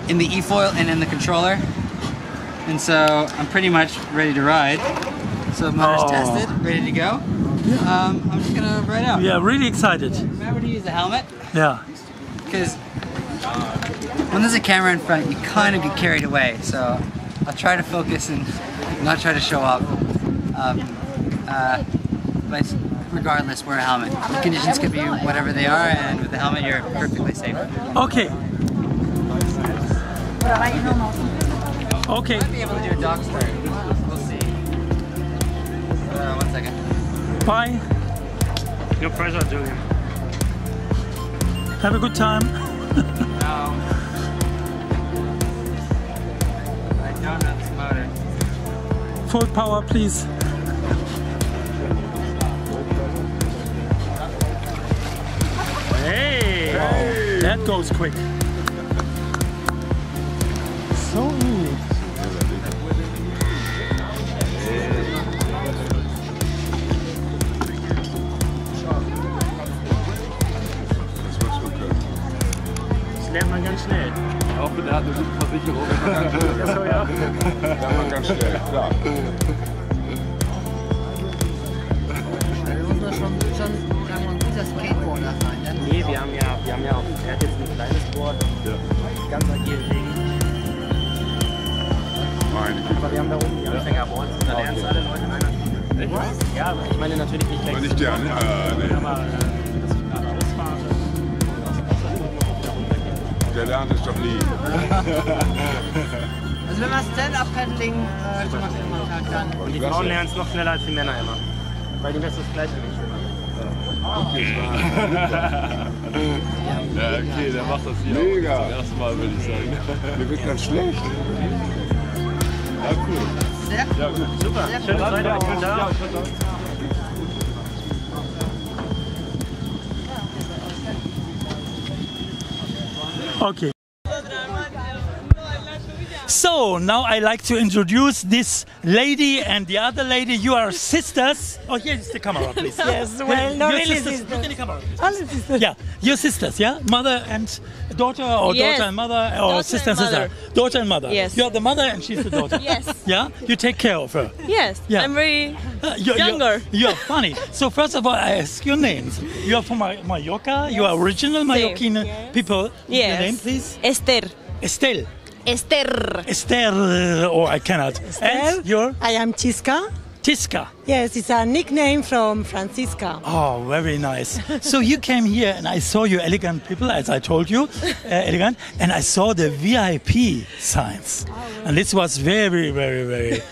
eFoil and in the controller. And so I'm pretty much ready to ride. So motor's tested, ready to go. I'm just gonna ride out. Yeah, really excited. Remember to use the helmet. Yeah. Because when there's a camera in front, you kind of get carried away. So I'll try to focus and not try to show off. But regardless, wear a helmet. The conditions could be whatever they are, and with the helmet, you're perfectly safe. Okay. Okay. Might be able to do a dog start. We'll see. 1 second. Bye. No pressure, Julian. Have a good time. No. I don't know this motor. Full power, please. Hey! Wow. That goes quick. So easy. Das lernt man ganz schnell. Auch mit der Versicherung. Das soll ja. Lernt man ganz schnell, klar. Nee, wir haben ja auch, er hat jetzt ein kleines Board, ganz agil legen. Aber wir haben da oben die Anfängerboards, da lernen alle Leute in einer Stunde. Echt? Ja, ich meine natürlich nicht gleich. Nicht der, nee. Aber dass ich gerade ausfahre. Der lernt es doch nie. Also wenn man Stand-Up-Paddling machen kann. Und die Frauen lernen es noch schneller als die Männer immer. Weil die das Gleichgewicht immer. Okay. Ja, okay, der macht das hier mega. Auch zum ersten Mal, würde ich sagen. Mir wird ganz schlecht. Ja, cool. Sehr ja, gut. Super. Schöne Zeit euch. Guten Tag. Okay. So now I like to introduce this lady and the other lady. You are sisters. Oh, here is the camera, please. Yes, well, not really sisters. Look in the camera, please. Only sisters. Yeah, you're sisters, yeah? Mother and daughter, or yes. daughter and mother, or daughter sister and sister? Daughter and mother. Yes. You're the mother and she's the daughter. Yes. Yeah? You take care of her. Yes. Yeah. I'm very younger. You're funny. So first of all, I ask your names. You are from Mallorca. You are original Mallorquin people. Yes. Your name, please? Esther. Estelle. Esther. Esther. Oh, I cannot. Esther. And you're? I am Xisca. Xisca. Yes, it's a nickname from Francisca. Oh, very nice. So you came here and I saw you elegant people, as I told you, elegant, and I saw the VIP signs. And this was very, very, very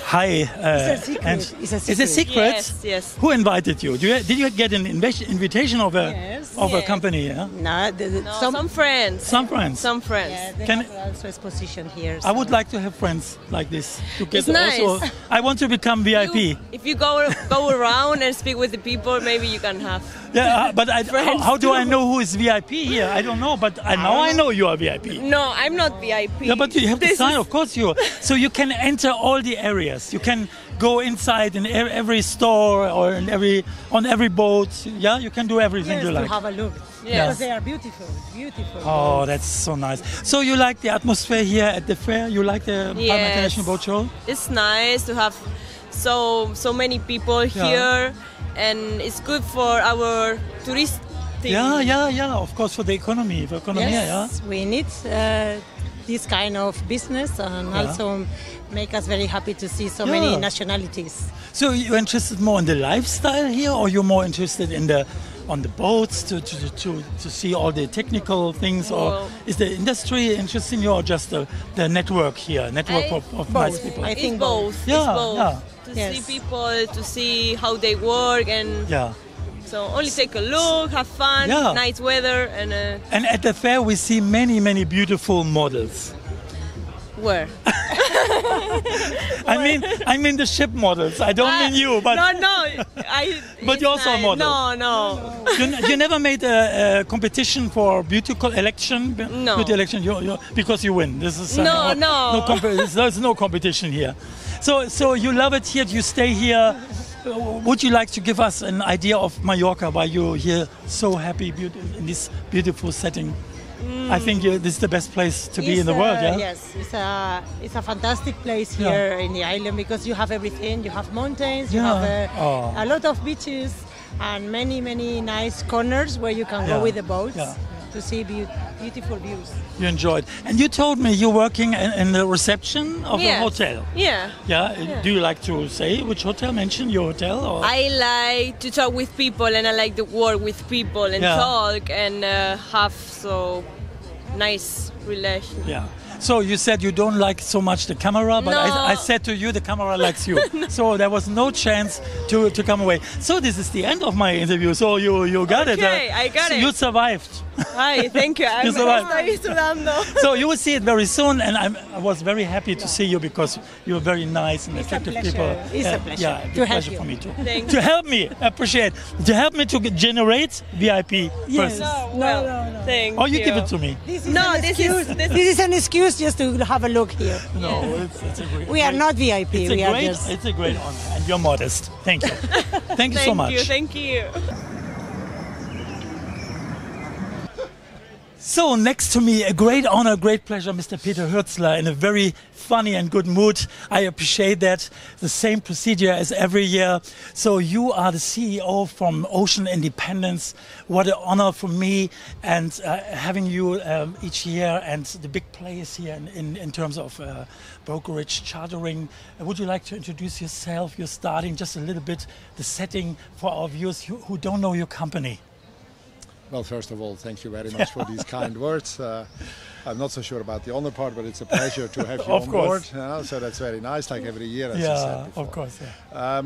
Hi. It's a secret. It's a secret? Yes, yes. Who invited you? Did you get an invitation of a a company? Yeah? Some friends. Some friends. Some friends. Yeah, they Can- have also exposition here. I would like to have friends like this. To get It's nice. also, I want to become VIP. If you go around and speak with the people, maybe you can have. Yeah, but how do I too. know who is VIP here? I don't know, but I know you are VIP. No, I'm not VIP. Yeah, but you have the This sign, is- of course you. So you can enter all the areas. You can go inside in every store or on every boat. Yeah, you can do everything Yes, you to like. have a look. Yes. Because they are beautiful, beautiful. Oh, that's so nice. So you like the atmosphere here at the fair? You like the Palma Yes. International Boat Show? It's nice to have so many people here, and it's good for our tourist thing. Yeah. Of course, for the economy, Yes, we need this kind of business, and also make us very happy to see so many nationalities. So you're interested more in the lifestyle here, or you're more interested in on the boats to see all the technical things, or is the industry interesting you, or just the network here, of nice people? I think It's both. Yeah, It's both. yeah. To see people, to see how they work, and so only take a look, have fun, Yeah. nice weather, and And at the fair we see many beautiful models. where? I mean the ship models. I don't mean you, but no. But you're also a model. No. You never made a competition for beauty election. No. Beauty election. Because you win. This is No. There's no competition here. So you love it here. You stay here. Would you like to give us an idea of Mallorca? Why you're here so happy in this beautiful setting? I think this is the best place to be in the world. Yeah. Yes, it's a fantastic place here in the island because you have everything. You have mountains. You have a lot of beaches and many nice corners where you can go with the boats to see beautiful views. You enjoyed, and you told me you're working in the reception of a hotel. Yeah. Do you like to say which hotel? Mention your hotel. Or? I like to talk with people, and I like to work with people and talk and have so nice relation. Yeah. So you said you don't like so much the camera, but No. I said to you the camera likes you. So there was no chance to come away. So this is the end of my interview. So you got it. Okay, I got it. You survived. Hi, thank you. You survived. Estoy sudando. So you will see it very soon, and I was very happy to see you because you're very nice and attractive people. It's a pleasure. Yeah, To a help pleasure you. for me too. Thank To help me, appreciate. To help me to generate VIP persons. No. Thank Oh, you give it to me. This is an excuse just to have a look here. No, it's a great. We are not VIP. It's a great honor, and you're modest. Thank you. Thank you so much. Thank you. So next to me, a great honor, great pleasure, Mr. Peter Hürzeler, in a very funny and good mood. I appreciate that. The same procedure as every year. So you are the CEO from Ocean Independence. What an honor for me, and having you each year, and the big players here in terms of brokerage, chartering. Would you like to introduce yourself? You're starting just a little bit, the setting for our viewers who don't know your company. Well, first of all, thank you very much for these kind words. I'm not so sure about the honor part, but it's a pleasure to have you on board. So that's very nice, like every year, as you said before. Of course.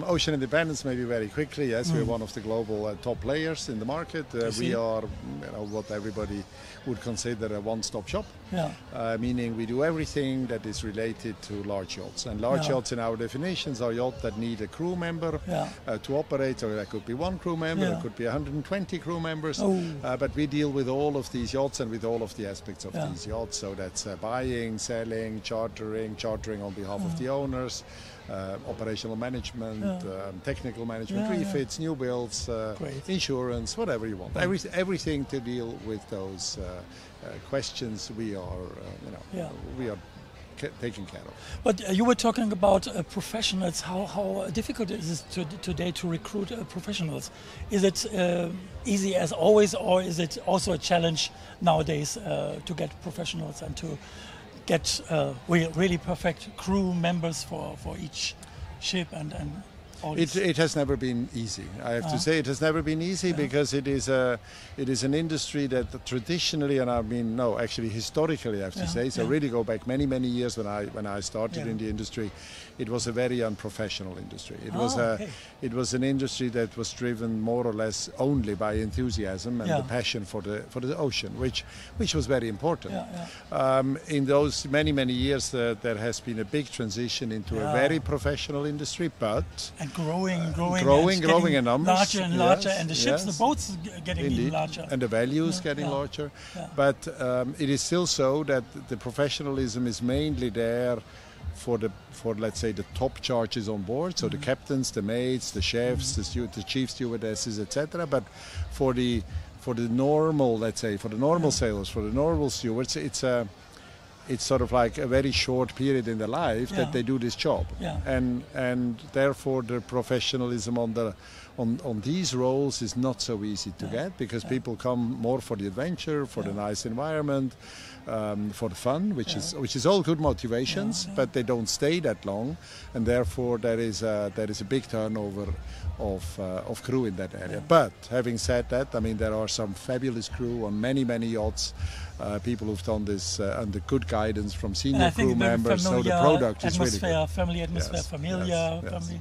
Ocean Independence, maybe very quickly. Yes, we're one of the global top players in the market. We are, what everybody would consider a one-stop shop. Meaning we do everything that is related to large yachts. And large yachts, in our definitions, are yachts that need a crew member to operate. So that could be one crew member, it could be 120 crew members. But we deal with all of these yachts and with all of the aspects of these yachts. So that's buying, selling, chartering on behalf of the owners, operational management, technical management, refits, new builds, insurance, whatever you want. Everything to deal with those questions we are taken care of. But you were talking about professionals. How difficult is it today to recruit professionals? Is it easy as always, or is it also a challenge nowadays to get professionals and to get really perfect crew members for each ship? And It has never been easy. I have to say it has never been easy because it is an industry that traditionally, and I mean actually historically, I have to say. So really go back many years when I started in the industry, it was a very unprofessional industry. It was an industry that was driven more or less only by enthusiasm and the passion for the ocean, which was very important. In those many years, there has been a big transition into a very professional industry, but growing in numbers, larger and larger, and the ships, the boats getting even larger, and the values getting larger. But it is still so that the professionalism is mainly there for let's say the top charges on board, so the captains, the maids, the chefs, the chief stewardesses, etc. But for the normal, let's say, for the normal sailors, for the normal stewards, it's sort of like a very short period in their life that they do this job, and therefore the professionalism on these roles is not so easy to get, because people come more for the adventure, for the nice environment, for the fun, which is all good motivations, but they don't stay that long, and therefore there is a big turnover of crew in that area. But having said that, I mean, there are some fabulous crew on many yachts. People who've done this under good guidance from senior crew members, so the product is really good. Family atmosphere, familiar family,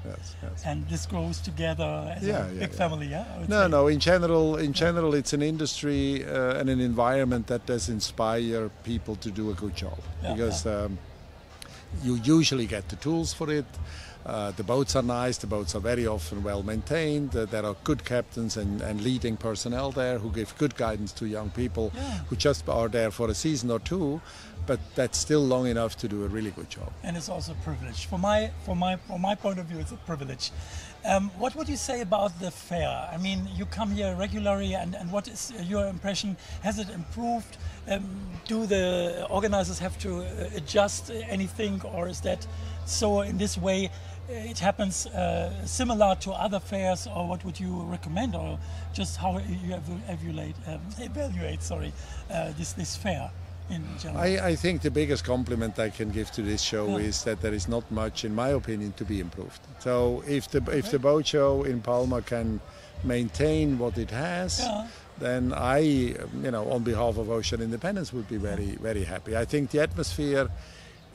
and this grows together as a big family. No. In general, it's an industry and an environment that does inspire people to do a good job, because you usually get the tools for it. The boats are nice, the boats are very often well maintained, there are good captains and leading personnel there who give good guidance to young people who just are there for a season or two, but that's still long enough to do a really good job. And it's also a privilege. From my point of view, it's a privilege. What would you say about the fair? I mean, you come here regularly, and what is your impression? Has it improved? Do the organizers have to adjust anything, or is that so in this way it happens similar to other fairs, or what would you recommend, or just how you evaluate this fair in general? I think the biggest compliment I can give to this show is that there is not much, in my opinion, to be improved. So if the boat show in Palma can maintain what it has, then I, on behalf of Ocean Independence, would be very happy. I think the atmosphere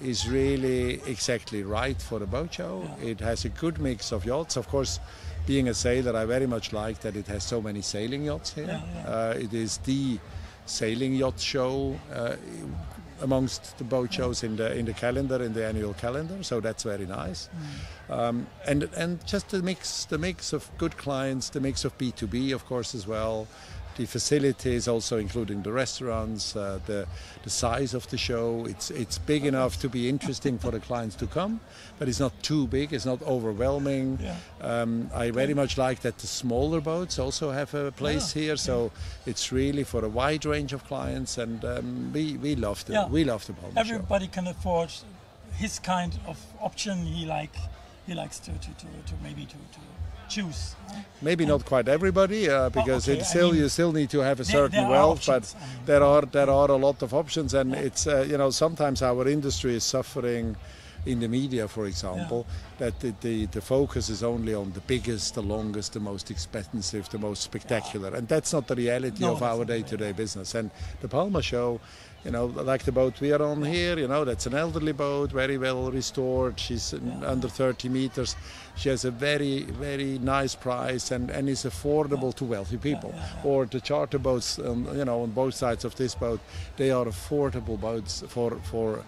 is really exactly right for a boat show. It has a good mix of yachts. Of course, being a sailor, I very much like that it has so many sailing yachts here. It is the sailing yacht show amongst the boat shows in the calendar, in the annual calendar. So that's very nice. And just the mix of good clients, the mix of B2B, of course, as well. The facilities, also including the restaurants, the size of the show. It's big enough to be interesting for the clients to come, but it's not too big. It's not overwhelming. I very much like that the smaller boats also have a place here. So it's really for a wide range of clients, and we love the Palma Everybody can afford his kind of option. He likes to maybe to choose. Maybe not quite everybody, because you still need to have a certain wealth, but there are a lot of options, and it's sometimes our industry is suffering in the media, for example, that the focus is only on the biggest, the longest, the most expensive, the most spectacular, and that's not the reality of our day-to-day business. And the Palma show, like the boat we are on here, that's an elderly boat, very well restored. She's under 30 meters. She has a very, very nice price and is affordable to wealthy people. Or the charter boats, on both sides of this boat, they are affordable boats for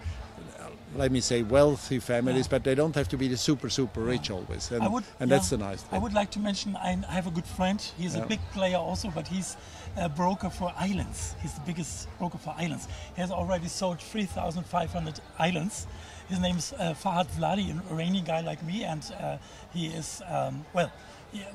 let me say, wealthy families, but they don't have to be the super rich always. And that's the nice thing. I would like to mention, I have a good friend. He's a big player also, but he's a broker for islands. He's the biggest broker for islands. He has already sold 3,500 islands. His name is Fahad Vladi, an Iranian guy like me, and he is,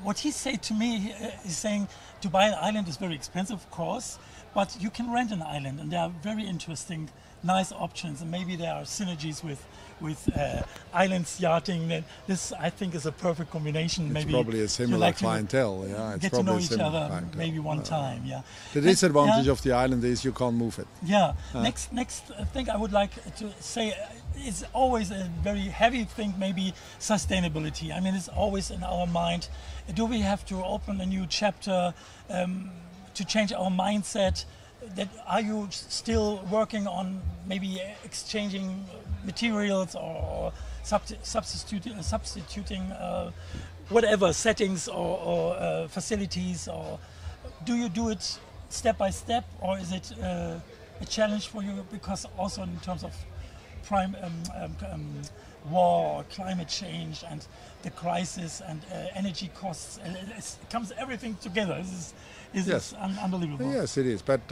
what he said to me, he's saying to buy an island is very expensive, of course, but you can rent an island, and there are very interesting, nice options, and maybe there are synergies with islands yachting. This, I think, is a perfect combination. It's maybe probably a similar clientele. It's get to know each other maybe one time. The disadvantage of the island is you can't move it. Next thing I would like to say it's always a very heavy thing, maybe sustainability. I mean, it's always in our mind. Do we have to open a new chapter to change our mindset? That are you still working on maybe exchanging materials or substituting whatever settings or facilities, or do you do it step by step, or is it a challenge for you? Because also in terms of war, climate change, and the crisis, and energy costs, and it comes everything together. It's unbelievable. Yes, it is. But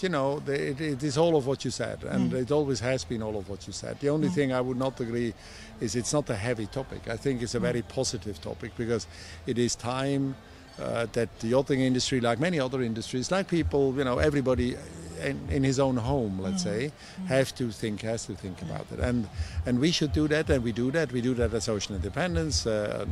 you know, it is all of what you said, and it always has been all of what you said. The only thing I would not agree is it's not a heavy topic. I think it's a very positive topic, because it is time that the yachting industry, like many other industries, like people, you know, everybody in his own home, let's say, has to think about it, and we should do that, and we do that. We do that as Ocean Independence.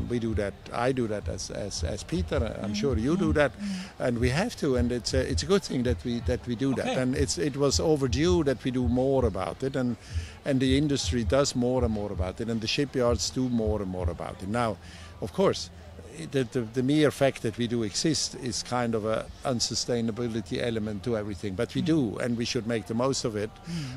We do that. I do that as Peter. I'm sure you do that, and we have to. And it's a good thing that we do that. And it was overdue that we do more about it, and the industry does more and more about it, and the shipyards do more and more about it. Now, of course, the mere fact that we do exist is kind of a unsustainability element to everything, but we do, and we should make the most of it.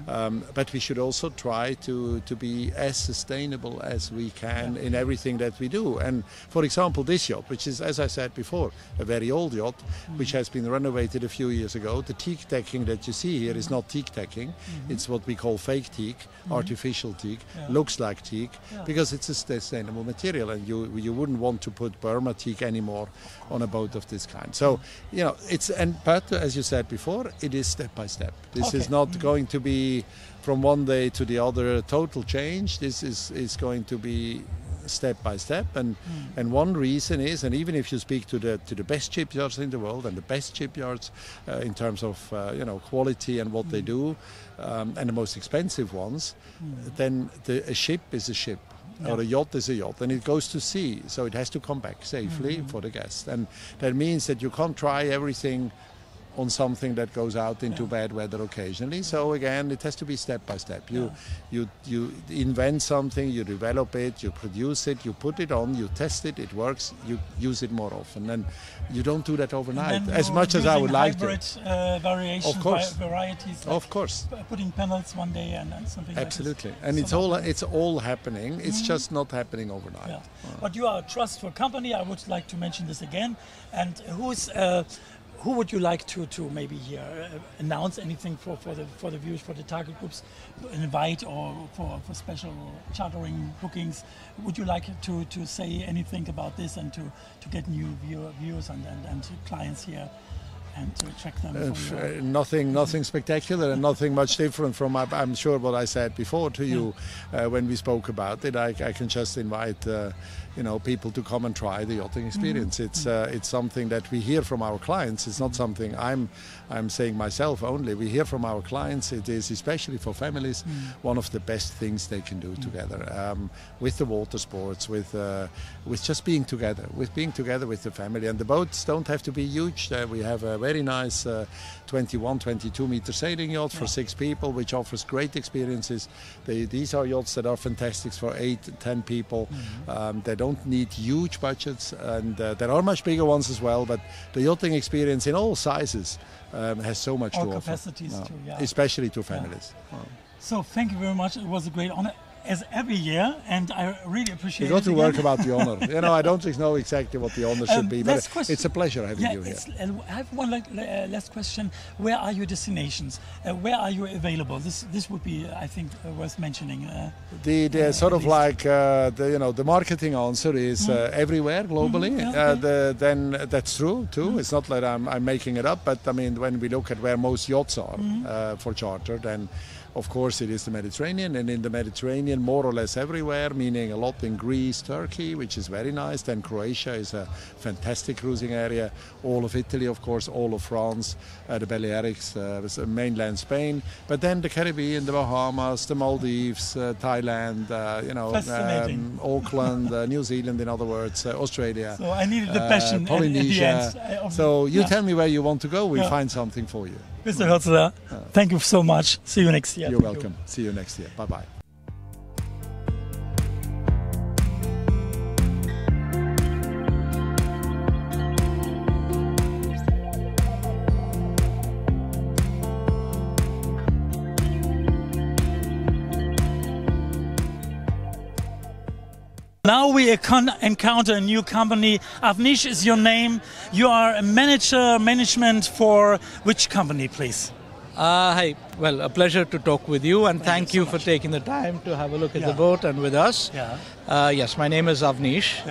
But we should also try to be as sustainable as we can in everything that we do. And for example, this yacht, which is, as I said before, a very old yacht, which has been renovated a few years ago. The teak decking that you see here is not teak decking. It's what we call fake teak, artificial teak, looks like teak, because it's a sustainable material, and you wouldn't want to put Burma teak anymore on a boat of this kind. So, you know, but as you said before, it is step by step. This is not going to be from one day to the other a total change. This is going to be step by step, and one reason is, and even if you speak to the best shipyards in the world, and the best shipyards in terms of you know, quality and what they do, and the most expensive ones, then a ship is a ship. Or a yacht is a yacht, and it goes to sea, so it has to come back safely for the guest. And that means that you can't try everything on something that goes out into bad weather occasionally. So again, it has to be step by step. You invent something, you develop it, you produce it, you put it on, you test it, it works, you use it more often. And you don't do that overnight, as much as I would like to. Variations, of course, varieties. Like of course, putting panels one day and something. Absolutely, like this. And it's all happening. It's just not happening overnight. But you are a trustful company. I would like to mention this again. And who would you like to maybe announce anything for the viewers, for the target groups, invite, or for special chartering bookings? Would you like to say anything about this, and to get new viewers and clients here, and to attract them? Nothing spectacular, and nothing much different from, I'm sure, what I said before to you when we spoke about it. I can just invite you know, people to come and try the yachting experience. It's something that we hear from our clients. It's not something I'm saying myself only. We hear from our clients. It is, especially for families, one of the best things they can do together, with the water sports, with just being together, with the family. And the boats don't have to be huge. We have a very nice 22 meter sailing yacht for 6 people, which offers great experiences. These are yachts that are fantastic for 8-10 people. They don't need huge budgets, and there are much bigger ones as well, but the yachting experience in all sizes has so much to offer. All capacities too, especially to families. So thank you very much. It was a great honor, as every year, and I really appreciate it. You got to work about the honor. You know, I don't know exactly what the honor should be, but it's a pleasure having you here. I have one last question. Where are your destinations? Where are you available? This would be, I think, worth mentioning. The sort of like the marketing answer is everywhere globally. Then that's true too. It's not like I'm making it up, but I mean, when we look at where most yachts are for charter, then of course it is the Mediterranean, and in the Mediterranean more or less everywhere, meaning a lot in Greece, Turkey, which is very nice. Then Croatia is a fantastic cruising area. All of Italy, of course, all of France, the Balearics, mainland Spain. But then the Caribbean, the Bahamas, the Maldives, Thailand, Auckland, New Zealand, in other words, Australia. So I needed the passion. Polynesia. So you tell me where you want to go. We'll find something for you. Mr. Hürzeler, thank you so much. See you next year. You're welcome. See you next year. Bye-bye. Now we encounter a new company. Avnish is your name. You are a management for which company, please? Hi. Well, a pleasure to talk with you, and thank you for taking the time to have a look at the boat and with us. Yes, my name is Avnish.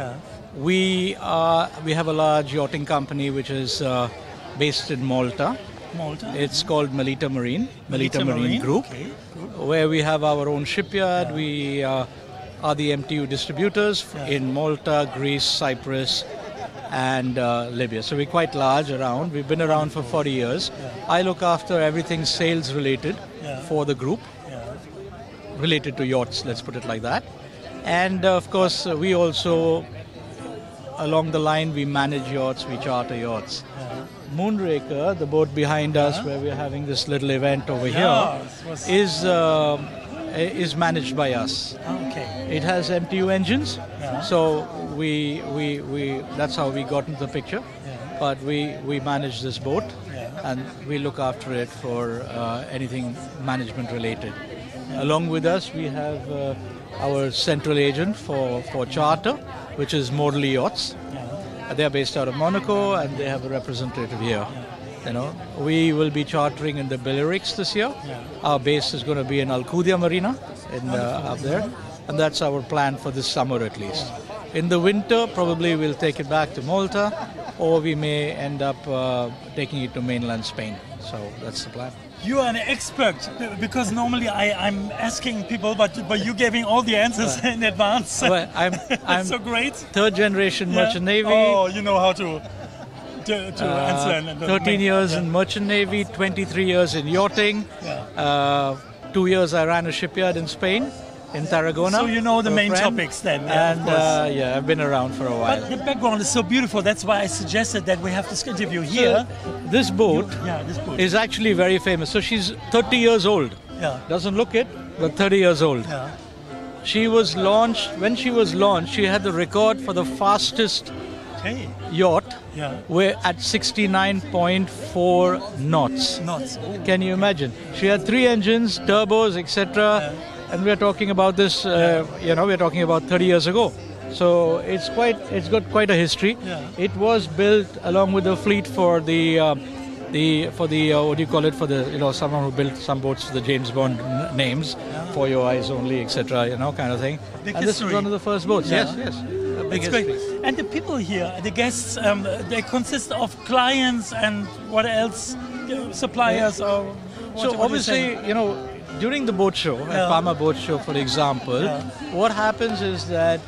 We have a large yachting company which is based in Malta. It's called Melita Marine Group, where we have our own shipyard. We are the MTU distributors in Malta, Greece, Cyprus, and Libya. So we're quite large around. We've been around for 40 years. I look after everything sales related for the group, related to yachts, let's put it like that. And of course, we also, along the line, we manage yachts, we charter yachts. Moonraker, the boat behind us, where we're having this little event over here, is managed by us. It has MTU engines, so we that's how we got into the picture. But we manage this boat, and we look after it for anything management related. Along with us, we have our central agent for charter, which is Morley Yachts. They are based out of Monaco, and they have a representative here. We will be chartering in the Balearics this year. Our base is going to be in Alcudia Marina, up there, and that's our plan for this summer at least. In the winter, probably we'll take it back to Malta, or we may end up taking it to mainland Spain. So that's the plan. You are an expert, because normally I'm asking people, but you're giving all the answers in advance. Well, I'm so great. Third generation merchant navy. Oh, you know how to answer. 13 years in merchant navy, 23 years in yachting. 2 years I ran a shipyard in Spain, in Tarragona. So you know the main topics then. And I've been around for a while. But the background is so beautiful. That's why I suggested that we have this interview here. So, this boat is actually very famous. So she's 30 years old. Doesn't look it, but 30 years old. She was launched, when she was launched, she had the record for the fastest yacht, where at 69.4 knots. Can you imagine? She had 3 engines, turbos, etc. And we're talking about this, we're talking about 30 years ago. So it's got quite a history. It was built along with the fleet for the what do you call it, for the, someone who built some boats for the James Bond names, For Your Eyes Only, etc., kind of thing. And this is one of the first boats. Yes. It's great. And the people here, the guests, they consist of clients and what else, suppliers or what? So obviously, during the boat show, at Palma Boat Show, for example, what happens is that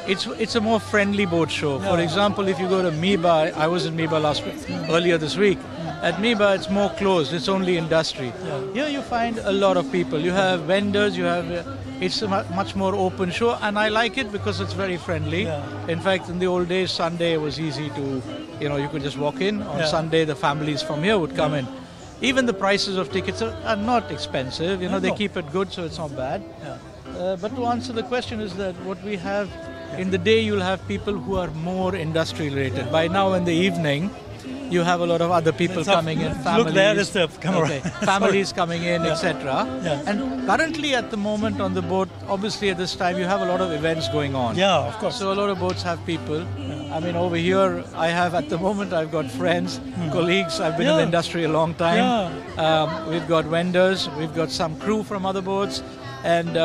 it's a more friendly boat show. For example, if you go to MIBA, I was in MIBA earlier this week. At MIBA, it's more closed. It's only industry. Here you find a lot of people. You have vendors. It's a much more open show, and I like it because it's very friendly. In fact, in the old days, Sunday was easy to, you could just walk in. On Sunday, the families from here would come in. Even the prices of tickets are not expensive. They keep it good, so it's not bad. But to answer the question is that what we have, in the day you'll have people who are more industry related. By now in the evening, you have a lot of other people coming in, families. Look, there is the camera. Families coming in, etc. And currently at the moment on the boat, obviously at this time, you have a lot of events going on. Of course. So a lot of boats have people. I mean, over here, at the moment, I've got friends, colleagues. I've been in the industry a long time. We've got vendors. We've got some crew from other boats. And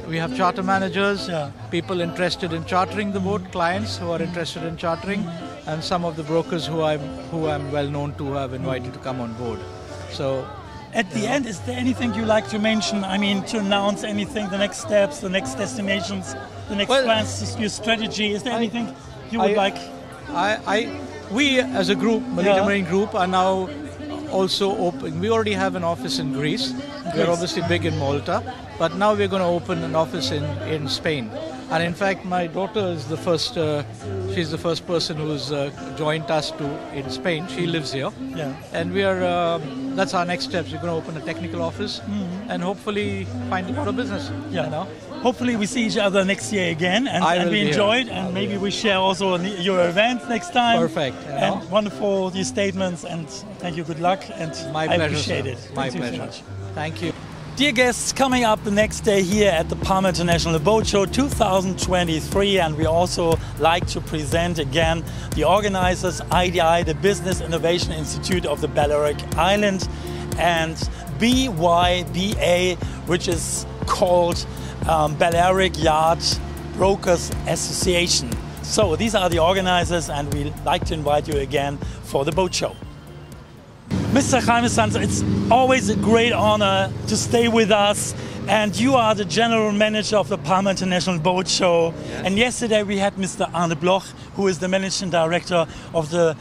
we have charter managers, people interested in chartering the boat, clients who are interested in chartering, and some of the brokers who I'm well known to have invited to come on board. So, at the end, is there anything you like to mention? I mean, to announce anything, the next steps, the next destinations, the next plans, your strategy? Is there anything you would like? We as a group, Melita Marine Group, are now also open. We already have an office in Greece. We're obviously big in Malta, but now we're going to open an office in Spain. And in fact, my daughter is the first. She's the first person who's joined us in Spain. She lives here, and we are. That's our next steps. We're going to open a technical office and hopefully find a lot of business. Hopefully we see each other next year again, and we enjoyed, and maybe we share also your event next time. Perfect. And wonderful, these statements, and thank you, good luck, and my pleasure, appreciate it. My pleasure. Thank you. Dear guests, coming up the next day here at the Palma International Boat Show 2023, and we also like to present again the organizers, IDI, the Business Innovation Institute of the Balearic Island, and BYBA, which is called Balearic Yacht Brokers Association. So these are the organizers, and we'd like to invite you again for the boat show. Mr. Heiligensetzer, it's always a great honor to stay with us, and you are the general manager of the Palma International Boat Show. Yes. And yesterday we had Mr. Arne Ploch, who is the managing director of the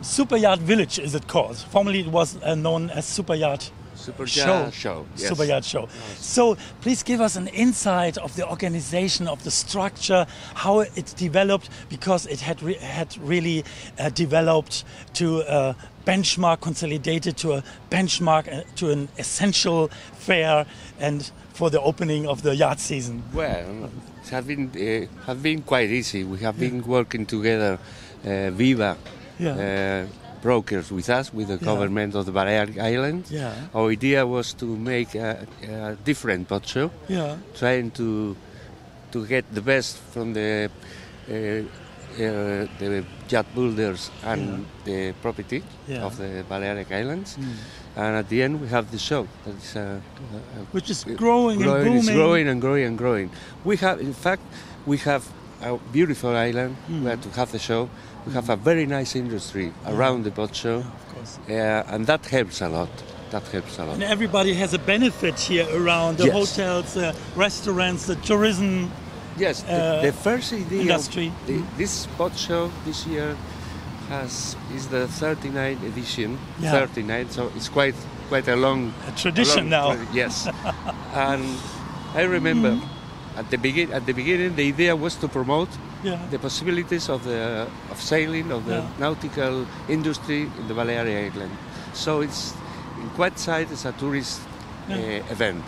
Superyacht Village, is it called? Formerly it was known as Superyacht Show. Yes. Superyacht Show. Yes. So please give us an insight of the organization, of the structure, how it developed, because it had really developed to benchmark, consolidated to a benchmark, to an essential fair, and for the opening of the yacht season. Well, it has been quite easy. We have been working together, Viva. Brokers with us, with the government of the Balearic Islands. Yeah. Our idea was to make a different boat show, trying to get the best from the yacht builders and the property of the Balearic Islands. And at the end we have the show. That's, which is growing and booming. It's growing and growing and growing. We have, in fact, we have a beautiful island where to have the show. We have a very nice industry around the boat show, of course. And that helps a lot. And everybody has a benefit here around the hotels, the restaurants, the tourism. Yes, the first idea industry. This boat show this year is the 39th edition. 39, so it's quite a long tradition now. Yes, and I remember. At the beginning, the idea was to promote the possibilities of sailing, of the nautical industry in the Balearic Island. So it's in quite side it's a tourist event,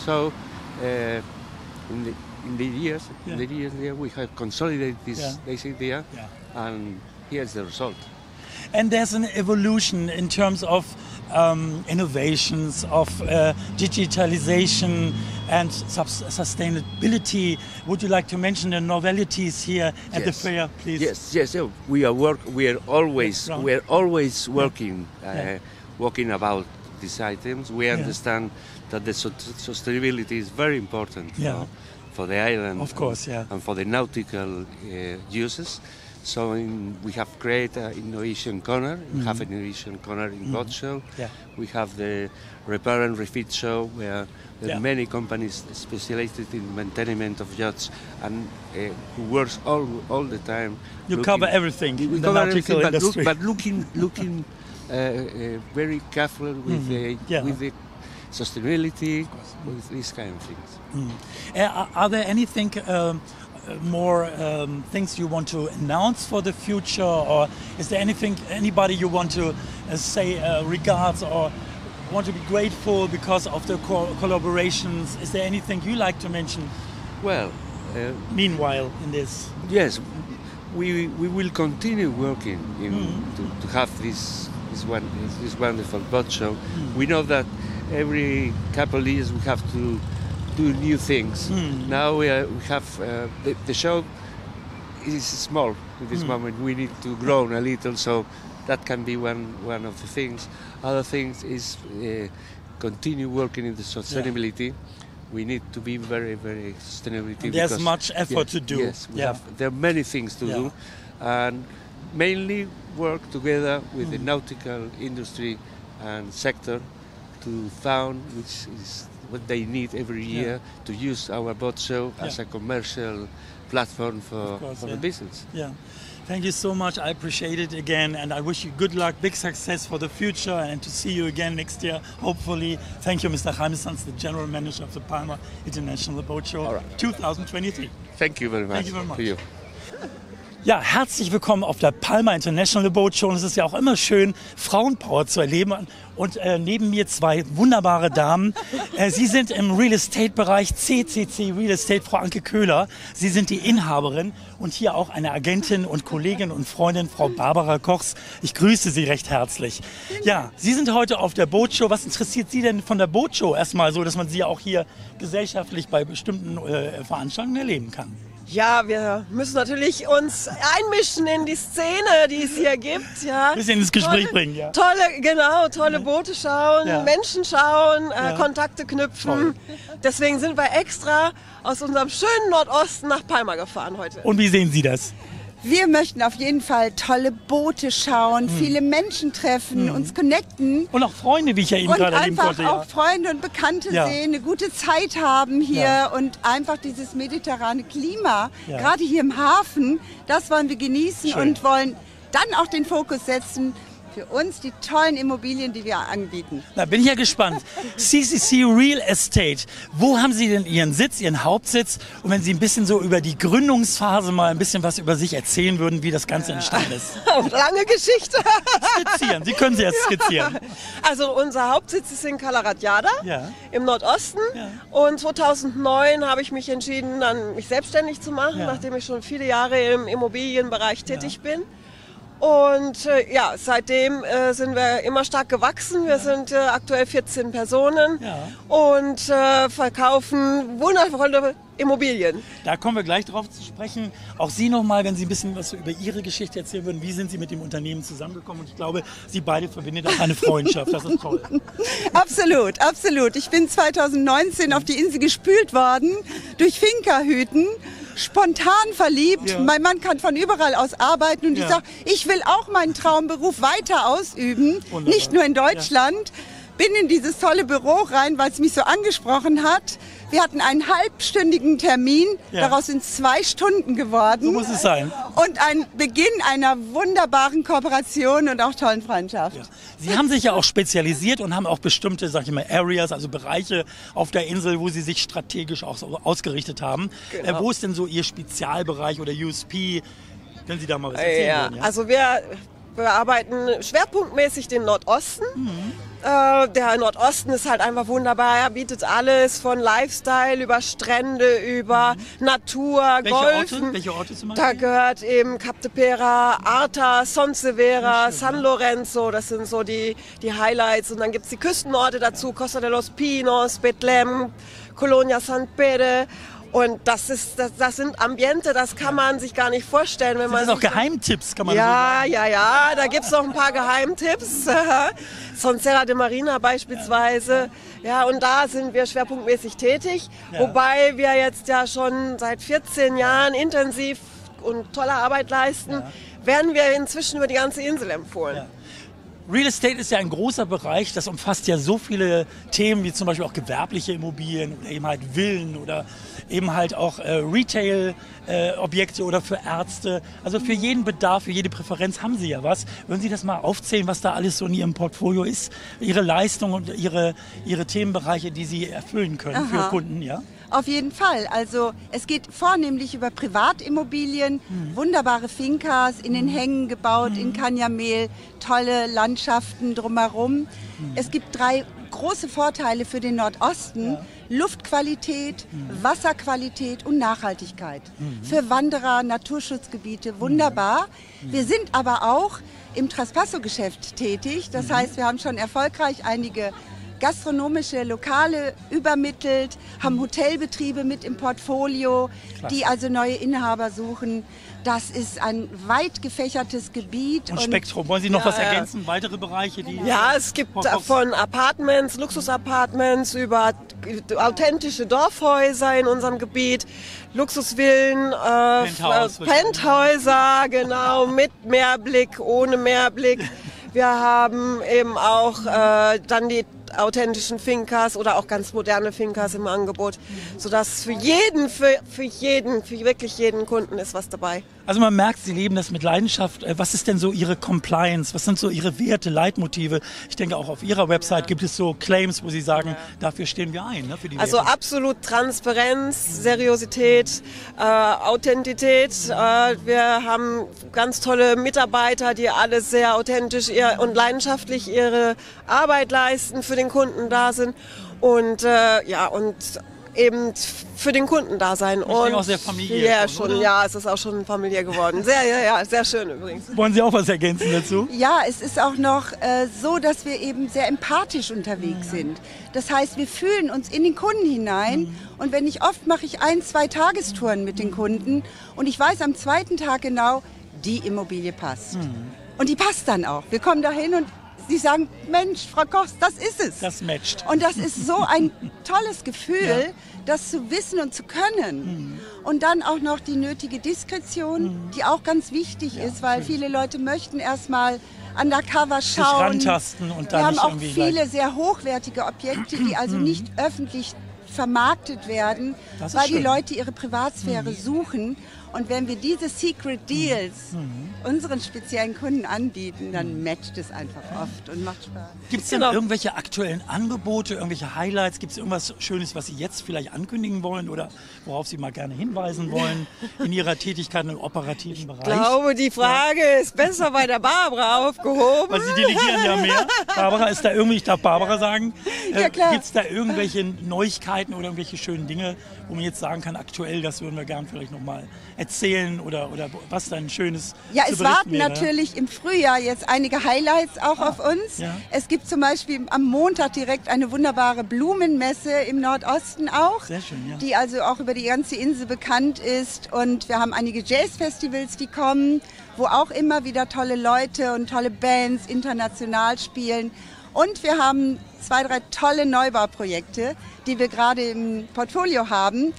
So in the years we have consolidated this idea, and here's the result. And there's an evolution in terms of innovations, of digitalization and sustainability. Would you like to mention the novelties here at the fair, please? Yes. We are always working, walking about these items. We understand that the sustainability is very important for the island, of course, and for the nautical uses. So we have created an innovation corner. We have an innovation corner in boat show. We have the repair and refit show, where there are many companies specialized in maintenance of yachts and who works all the time. You cover everything in the nautical industry. But looking very careful with the sustainability, with these kind of things. Are there anything more things you want to announce for the future, or is there anybody you want to say regards or want to be grateful because of the collaborations? Is there anything you like to mention? Well, meanwhile in this, yes, we will continue working to have this wonderful boat show. We know that every couple of years we have to do new things. Now we have the show is small at this moment. We need to grow a little, so that can be one of the things. Other things is continue working in the sustainability. We need to be very, very sustainable. There's much effort to do. Yes, there are many things to do, and mainly work together with the nautical industry and sector to found which is what they need every year to use our boat show as a commercial platform for the business. Thank you so much. I appreciate it again, and I wish you good luck, big success for the future, and to see you again next year, hopefully. Thank you, Mr. Heiligensetzer, the General Manager of the Palma International Boat Show 2023. Thank you very much. Thank you very much. To you. Ja, herzlich willkommen auf der Palma International Boat Show. Es ist ja auch immer schön, Frauenpower zu erleben. Und neben mir zwei wunderbare Damen. Sie sind im Real Estate Bereich, CCC Real Estate, Frau Anke Köhler. Sie sind die Inhaberin und hier auch eine Agentin und Kollegin und Freundin, Frau Barbara Kochs. Ich grüße Sie recht herzlich. Ja, Sie sind heute auf der Boat Show. Was interessiert Sie denn von der Boat Show erstmal so, dass man sie auch hier gesellschaftlich bei bestimmten Veranstaltungen erleben kann? Ja, wir müssen natürlich uns einmischen in die Szene, die es hier gibt. Ja. Ein bisschen ins Gespräch bringen, ja. Tolle Boote schauen, Ja. Menschen schauen, Ja. Kontakte knüpfen. Toll. Deswegen sind wir extra aus unserem schönen Nordosten nach Palma gefahren heute. Und wie sehen Sie das? Wir möchten auf jeden Fall tolle Boote schauen, viele Menschen treffen, uns connecten. Und auch Freunde, wie ich ja eben gerade erleben einfach konnte. auch Freunde und Bekannte Ja. sehen, eine gute Zeit haben hier Ja. und einfach dieses mediterrane Klima, Ja. gerade hier im Hafen, das wollen wir genießen Schön. und wollen dann auch den Fokus setzen für uns die tollen Immobilien, die wir anbieten. Da bin ich ja gespannt. CCC Real Estate. Wo haben Sie denn Ihren Sitz, Ihren Hauptsitz? Und wenn Sie ein bisschen so über die Gründungsphase mal ein bisschen was über sich erzählen würden, wie das Ganze entstanden ist. Lange Geschichte. Skizzieren. Sie können sie jetzt skizzieren. Also unser Hauptsitz ist in Calaratiada Ja. im Nordosten. Und 2009 habe ich mich entschieden, dann mich selbstständig zu machen, Ja. nachdem ich schon viele Jahre im Immobilienbereich tätig bin. Und ja, seitdem sind wir immer stark gewachsen. Wir sind aktuell 14 Personen und verkaufen wundervolle Immobilien. Da kommen wir gleich drauf zu sprechen. Auch Sie nochmal, wenn Sie ein bisschen was über Ihre Geschichte erzählen würden. Wie sind Sie mit dem Unternehmen zusammengekommen? Und ich glaube, Sie beide verbindet auch eine Freundschaft. Das ist toll. Absolut, absolut. Ich bin 2019 auf die Insel gespült worden durch Finkerhüten. Spontan verliebt. Ja. Mein Mann kann von überall aus arbeiten und Ja. ich sage, ich will auch meinen Traumberuf weiter ausüben, Wunderbar. nicht nur in Deutschland. Bin in dieses tolle Büro rein, weil es mich so angesprochen hat. Wir hatten einen halbstündigen Termin, Ja. daraus sind 2 Stunden geworden. So muss es sein. Und ein Beginn einer wunderbaren Kooperation und auch tollen Freundschaft. Sie haben sich ja auch spezialisiert und haben auch bestimmte, sag ich mal, Areas, also Bereiche auf der Insel, wo Sie sich strategisch auch so ausgerichtet haben. Genau. Wo ist denn so Ihr Spezialbereich oder USP? Können Sie da mal was erzählen? Ja, wollen, ja? also wir bearbeiten schwerpunktmäßig den Nordosten. Der Nordosten ist halt einfach wunderbar. Er bietet alles von Lifestyle über Strände, über Natur, Golfen. Welche Orte zum Da Beispiel? gehört eben Cap de Pera, Arta, Sonsevera, San Lorenzo. Das sind so die Highlights. Und dann gibt es die Küstenorte dazu. Costa de los Pinos, Betlem, Colonia San Pere. Und das sind Ambiente, das kann man sich gar nicht vorstellen. Wenn Sind man das auch sich Geheimtipps, kann man ja, so sagen? ja, da gibt es noch ein paar Geheimtipps. Sonserra de Marina beispielsweise. Ja, und da sind wir schwerpunktmäßig tätig. Ja. Wobei wir jetzt ja schon seit 14 Jahren intensiv und tolle Arbeit leisten, werden wir inzwischen über die ganze Insel empfohlen. Ja. Real Estate ist ja ein großer Bereich, das umfasst ja so viele Themen, wie zum Beispiel auch gewerbliche Immobilien oder eben halt Villen oder eben halt auch Retail-Objekte oder für Ärzte. Also für jeden Bedarf, für jede Präferenz haben Sie ja was. Würden Sie das mal aufzählen, was da alles so in Ihrem Portfolio ist? Ihre Leistung und Ihre Themenbereiche, die Sie erfüllen können für Aha. Kunden, ja? Auf jeden Fall. Also es geht vornehmlich über Privatimmobilien, wunderbare Fincas in den Hängen gebaut, in Canyamel, tolle Landschaften drumherum. Es gibt 3 große Vorteile für den Nordosten. Luftqualität, Wasserqualität und Nachhaltigkeit. Für Wanderer, Naturschutzgebiete, wunderbar. Wir sind aber auch im Traspasso-Geschäft tätig. Das heißt, wir haben schon erfolgreich einige gastronomische Lokale übermittelt, haben Hotelbetriebe mit im Portfolio, Klasse. die also neue Inhaber suchen. Das ist ein weit gefächertes Gebiet. Und Spektrum. Wollen Sie noch was ergänzen? Weitere Bereiche? Die Ja, es gibt von Apartments, Luxusapartments über authentische Dorfhäuser in unserem Gebiet, Luxusvillen, Penthäuser, genau, mit Meerblick, ohne Meerblick. Wir haben eben auch dann die authentischen Fincas oder auch ganz moderne Fincas im Angebot, sodass für wirklich jeden Kunden ist was dabei. Also man merkt, Sie leben das mit Leidenschaft. Was ist denn so Ihre Compliance? Was sind so Ihre Werte, Leitmotive? Ich denke, auch auf Ihrer Website gibt es so Claims, wo Sie sagen, dafür stehen wir ein. Ne, für die also Werte. Absolut Transparenz, Seriosität, Authentität. Wir haben ganz tolle Mitarbeiter, die alle sehr authentisch und leidenschaftlich ihre Arbeit leisten, für den Kunden da sind und und eben für den Kunden da sein. Und auch sehr familiär. Ja, schon, ja, es ist auch schon familiär geworden. Sehr schön übrigens. Wollen Sie auch was ergänzen dazu? Ja, es ist auch noch so, dass wir eben sehr empathisch unterwegs sind. Das heißt, wir fühlen uns in den Kunden hinein und wenn ich oft mache ich 1-2 Tagestouren mit den Kunden und ich weiß am zweiten Tag genau, die Immobilie passt. Und die passt dann auch. Wir kommen dahin und Sie sagen, Mensch, Frau Kochs, das ist es. Das matcht. Und das ist so ein tolles Gefühl, das zu wissen und zu können. Und dann auch noch die nötige Diskretion, die auch ganz wichtig ist, weil viele Leute möchten erstmal undercover schauen. Sich rantasten und dann Wir haben nicht auch irgendwie viele sehr hochwertige Objekte, die also nicht öffentlich vermarktet werden, weil die Leute ihre Privatsphäre suchen. Und wenn wir diese Secret Deals unseren speziellen Kunden anbieten, dann matcht es einfach oft und macht Spaß. Gibt es denn irgendwelche aktuellen Angebote, irgendwelche Highlights? Gibt es irgendwas Schönes, was Sie jetzt vielleicht ankündigen wollen oder worauf Sie mal gerne hinweisen wollen in Ihrer Tätigkeit im operativen Bereich? Ich glaube, die Frage ist besser bei der Barbara aufgehoben. Weil Sie delegieren ja mehr. Barbara, ist da irgendwie, ich darf Barbara sagen, Ja, klar. gibt es da irgendwelche Neuigkeiten oder irgendwelche schönen Dinge, wo man jetzt sagen kann, aktuell, das würden wir gern vielleicht nochmal erzählen oder was da ein schönes Ja, zu es berichten warten wäre? natürlich im Frühjahr jetzt einige Highlights auch auf uns. Ja. Es gibt zum Beispiel am Montag direkt eine wunderbare Blumenmesse im Nordosten auch, Sehr schön, ja. die also auch über die ganze Insel bekannt ist. Und wir haben einige Jazzfestivals, die kommen, wo auch immer wieder tolle Leute und tolle Bands international spielen. Und wir haben 2-3 tolle Neubauprojekte, die wir gerade im Portfolio haben,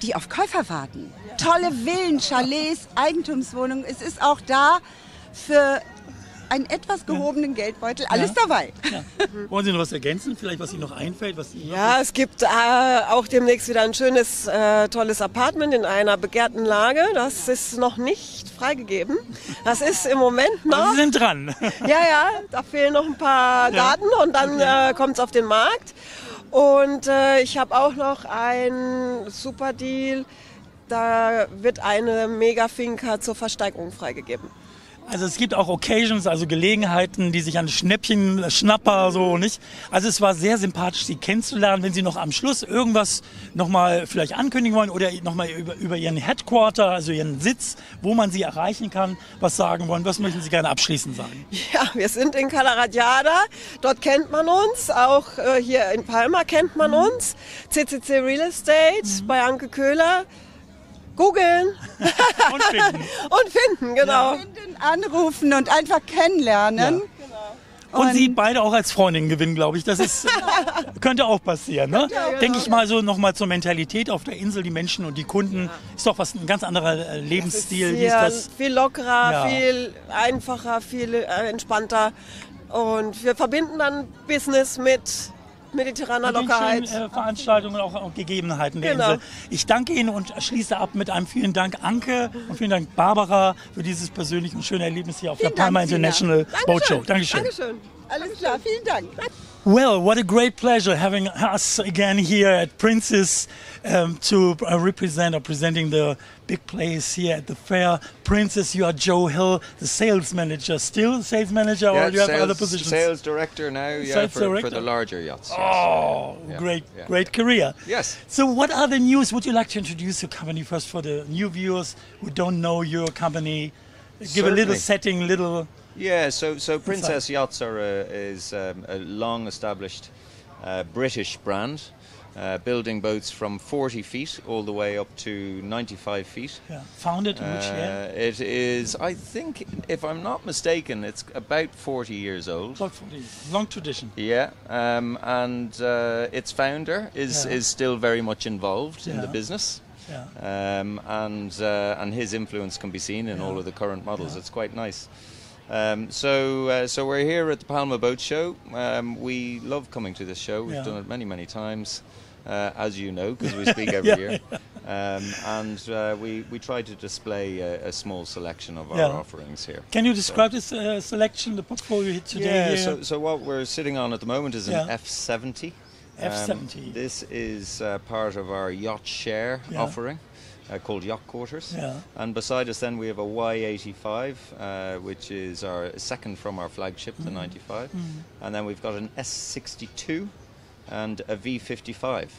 die auf Käufer warten. Tolle Villen, Chalets, Eigentumswohnungen. Es ist auch da für einen etwas gehobenen Geldbeutel alles dabei. Ja. Wollen Sie noch was ergänzen? Vielleicht, was Ihnen noch einfällt? Was Ihnen Ja, es gibt auch demnächst wieder ein schönes, tolles Apartment in einer begehrten Lage. Das ist noch nicht freigegeben. Das ist im Moment noch... Aber Sie sind dran. Ja, da fehlen noch ein paar Daten und dann kommt es auf den Markt. Und ich habe auch noch einen super Deal. Da wird eine Mega-Finca zur Versteigerung freigegeben. Also es gibt auch Occasions, also Gelegenheiten, die sich an Schnäppchen, Schnapper, so, nicht? Also es war sehr sympathisch, Sie kennenzulernen. Wenn Sie noch am Schluss irgendwas nochmal vielleicht ankündigen wollen oder nochmal über Ihren Headquarter, also Ihren Sitz, wo man Sie erreichen kann, was sagen wollen, was möchten Sie gerne abschließend sagen? Ja, wir sind in Calaratiada, dort kennt man uns, auch hier in Palma kennt man uns. CCC Real Estate bei Anke Köhler. Googeln und finden. Und finden, genau. Ja. Finden, anrufen und einfach kennenlernen. Ja. Und Sie beide auch als Freundin gewinnen, glaube ich. Das ist, könnte auch passieren. Ne? Ja, genau. Denke ich mal so nochmal zur Mentalität auf der Insel, die Menschen und die Kunden. Ist doch was ein ganz anderer Lebensstil. Das ist Wie ist das? viel lockerer, viel einfacher, viel entspannter. Und wir verbinden dann Business mit mediterraner Lockerheit. Veranstaltungen und Gegebenheiten der Insel. Ich danke Ihnen und schließe ab mit einem vielen Dank Anke und vielen Dank Barbara für dieses persönliche und schöne Erlebnis hier auf der Palma International Boat Show. Dankeschön. Dankeschön. Alles klar, vielen Dank. Well, what a great pleasure having us again here at Princess to represent or presenting the big place here at the fair. Princess, you are Joe Hill, the sales manager. Still sales manager, or do you have other positions? Sales director now, for the larger yachts. Yes. Oh, great career. Yes. So what are the news? Would you like to introduce your company first for the new viewers who don't know your company? Give a little setting, Yeah, so Princess Yachts is a long-established British brand, building boats from 40 feet all the way up to 95 feet. Yeah. Founded in which year? It is, I think, if I'm not mistaken, it's about 40 years old. About 40 years. Long tradition. Yeah, and its founder is still very much involved in the business. Yeah. And his influence can be seen in all of the current models. It's quite nice. So we're here at the Palma Boat Show. We love coming to this show. We've done it many times, as you know, because we speak every year. and we try to display a small selection of our offerings here. Can you describe this selection, the portfolio today? Yeah, so what we're sitting on at the moment is an F70. F70. This is part of our yacht share offering. Called Yacht Quarters, and beside us then we have a Y85, which is our second from our flagship, the 95, and then we've got an S62 and a V55.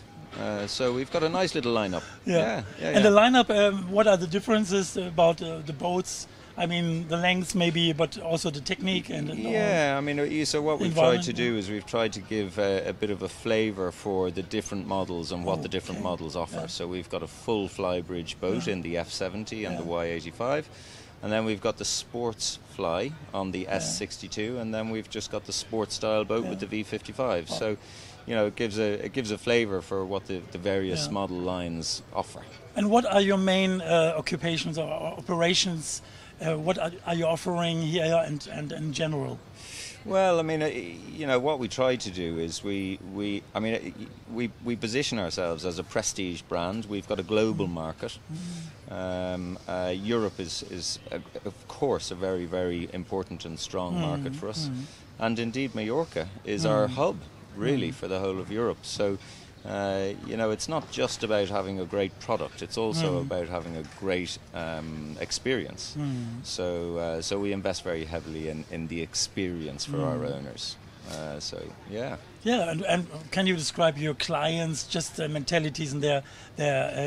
So we've got a nice little lineup. And the lineup, what are the differences about the boats? I mean, the lengths maybe, but also the technique and I mean, so what we've tried to do is we've tried to give a bit of a flavour for the different models and what the different models offer. So we've got a full flybridge boat in the F70 and the Y85, and then we've got the sports fly on the S62, and then we've just got the sports style boat with the V55. So, you know, it gives a flavour for what the various model lines offer. And what are your main occupations or operations? What are you offering here and in general? Well, I mean, you know, what we try to do is we position ourselves as a prestige brand. We've got a global market. Europe is of course, a very, very important and strong market for us. And indeed, Mallorca is our hub, really, for the whole of Europe. So, you know, it's not just about having a great product, it's also about having a great experience. So we invest very heavily in the experience for our owners. And can you describe your clients, just their mentalities and their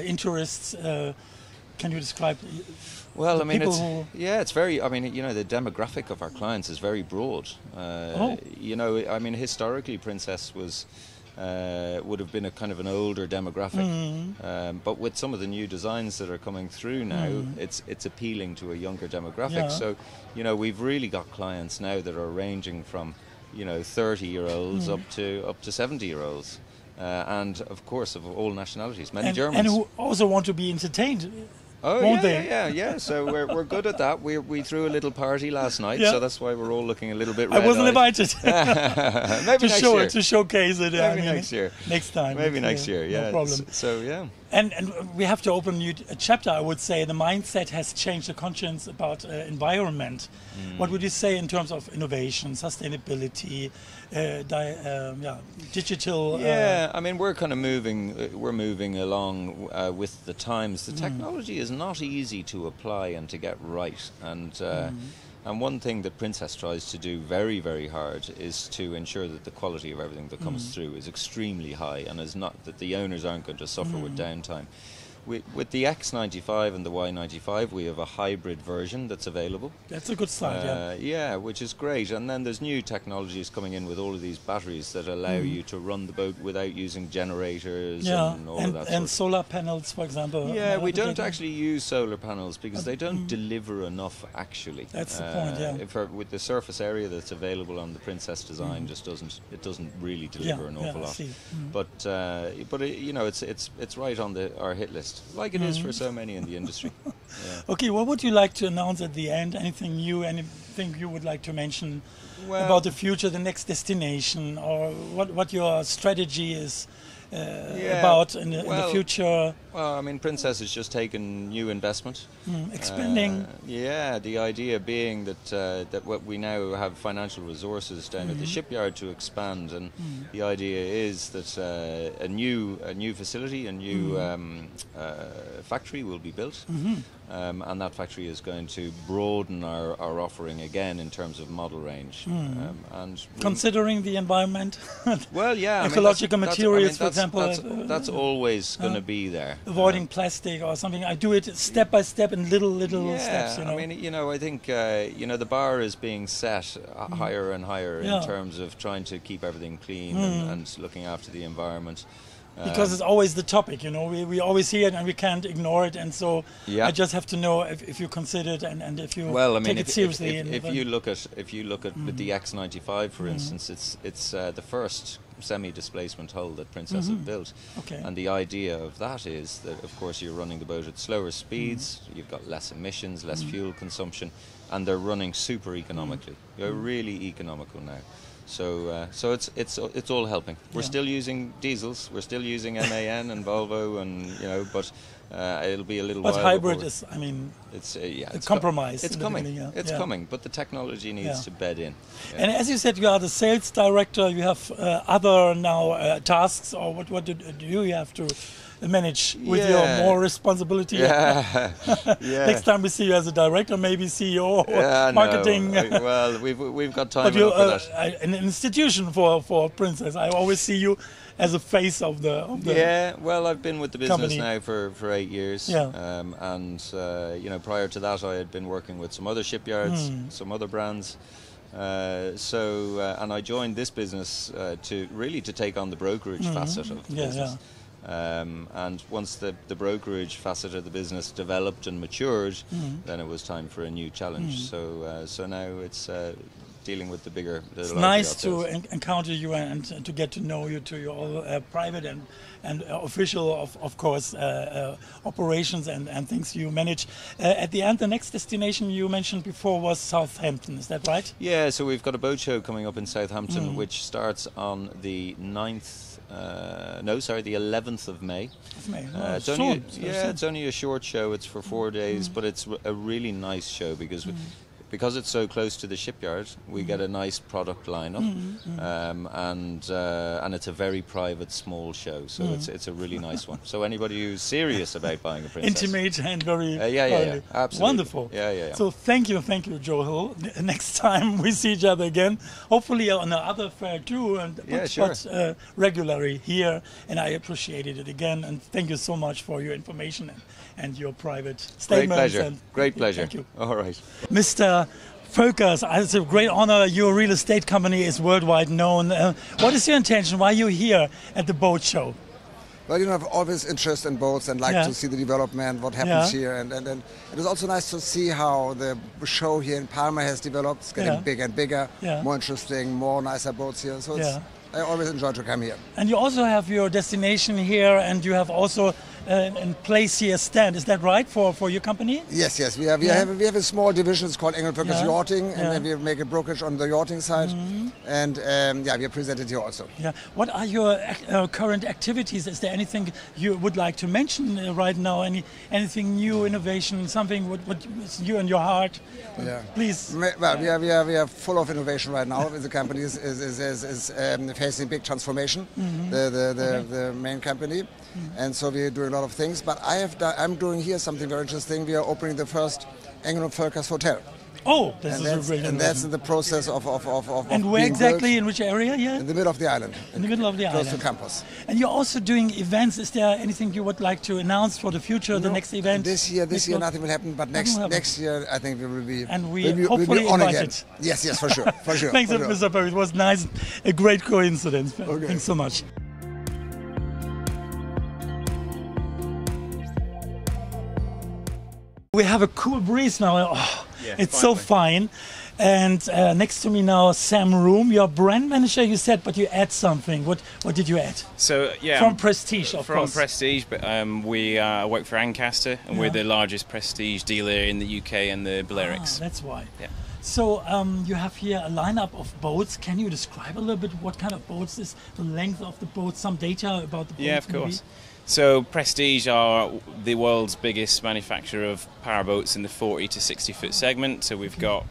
interests? Can you describe? Well, I mean, it's very. I mean, you know, the demographic of our clients is very broad. You know, I mean, historically, Princess would have been a kind of an older demographic, but with some of the new designs that are coming through now, it's appealing to a younger demographic. So, you know, we've really got clients now that are ranging from, you know, 30-year-olds up to 70-year-olds, and of course of all nationalities, many Germans, and who also want to be entertained. Oh, won't yeah. So we're good at that. We threw a little party last night, so that's why we're all looking a little bit red-eyed. I wasn't invited. Maybe next year. To showcase it. Maybe next year. Next time. Maybe next year. Yeah. No problem. So yeah. And we have to open a chapter. I would say the mindset has changed the conscience about environment. What would you say in terms of innovation, sustainability, digital? Yeah, I mean, we're kind of moving along with the times. The technology is not easy to apply and to get right, and one thing that Princess tries to do very, very hard is to ensure that the quality of everything that comes through is extremely high, and is not that the owners aren't going to suffer with downtime. With the X95 and the Y95, we have a hybrid version that's available. That's a good start, yeah, which is great. And then there's new technologies coming in with all of these batteries that allow you to run the boat without using generators and all of that. And solar panels, for example. Yeah, we don't actually use solar panels because they don't deliver enough, actually. That's the point, with the surface area that's available on the Princess design, it doesn't really deliver an awful lot. But you know, it's right on our hit list. Like it is for so many in the industry. Okay, what would you like to announce at the end? Anything new, anything you would like to mention about the future, the next destination, or what your strategy is about in the future? Well, I mean, Princess has just taken new investment. Expanding. The idea being that we now have financial resources down at the shipyard to expand, and the idea is that a new facility, a new factory will be built, and that factory is going to broaden our offering again in terms of model range. And considering the environment, ecological materials, for example, that's always going to be there. Avoiding plastic or something. I do it step by step in little steps. You know? I mean, you know, I think you know, the bar is being set higher and higher in terms of trying to keep everything clean and looking after the environment. Because it's always the topic, you know. We always hear it and we can't ignore it, and so I just have to know if you consider it and if you take it seriously. If you look at with the X95, for instance, it's the first semi-displacement hull that Princess have built, and the idea of that is that, of course, you're running the boat at slower speeds, you've got less emissions, less fuel consumption, and they're running super economically. They're really economical now. So it's all helping. We're still using diesels, we're still using MAN and Volvo, and you know, but It'll be a little but while. But hybrid is, I mean, it's it's compromise. It's coming. It's coming, but the technology needs to bed in. Yeah. And as you said, you are the sales director. You have other now tasks, or what do you have to manage with your more responsibility? Yeah. Next time we see you as a director, maybe CEO or marketing. No. Well, we've got time enough for that. An institution for Princess. I always see you as a face of the yeah, well, I've been with the business company. now for 8 years. Yeah. And you know, prior to that, I had been working with some other shipyards, some other brands. And I joined this business to take on the brokerage facet of the business. And once the brokerage facet of the business developed and matured, then it was time for a new challenge. So now it's dealing with the bigger. It's nice to encounter you and to get to know you, to your private and official, of course, operations and things you manage. At the end, the next destination you mentioned before was Southampton. Is that right? Yeah. So we've got a boat show coming up in Southampton, which starts on the 9th. The 11th of May. It's only a short show. It's for 4 days, but it's a really nice show because it's so close to the shipyard. We get a nice product lineup, and it's a very private, small show. So it's a really nice one. So anybody who's serious about buying a Princess, intimate and very absolutely wonderful. Yeah. So thank you, Joel. Next time we see each other again, hopefully on the other fair too, and but regularly here. And I appreciated it again. And thank you so much for your information and your private statements. Great pleasure. Thank you. All right, Mr. Völkers, it's a great honor. Your real estate company is worldwide known. What is your intention? Why are you here at the boat show? Well, you know, I've always interest in boats and like to see the development, what happens here. And it is also nice to see how the show here in Palma has developed. It's getting bigger and bigger, more interesting, more nicer boats here. So I always enjoy to come here. And you also have your destination here, and you have also a place here stand. Is that right for your company? Yes. We have a small division. It's called Völkers Yachting, and then we make a brokerage on the yachting side. And we are presented here also. Yeah. What are your current activities? Is there anything you would like to mention right now? Anything new, innovation, something what is you in your heart? Yeah. Please. Well, we are full of innovation right now. The company is facing big transformation. The main company. And so we're doing a lot of things, but I'm doing here something very interesting. We are opening the first Völkers hotel. Oh, and that's in the process of and where exactly, in which area? Yeah, in the middle of the island. In the middle of the island, close to campus. And you're also doing events. Is there anything you would like to announce for the future? The next event? This year nothing will happen, but next year I think we will be. And we hopefully on again. Yes, for sure, for sure. Thanks, Mr. Perry. It was nice, a great coincidence. Okay. Thanks so much. We have a cool breeze now. Oh, it's so fine. And next to me now, Sam Room, your brand manager, you said, but you add something. What did you add? So from Prestige, of course. From Prestige, but we work for Ancaster, and we're the largest Prestige dealer in the UK and the Balearics. That's why. Yeah. So you have here a lineup of boats. Can you describe a little bit what kind of boats is, the length of the boat, some data about the boats? Yeah, of course. So Prestige are the world's biggest manufacturer of powerboats in the 40 to 60 foot segment. So we've got,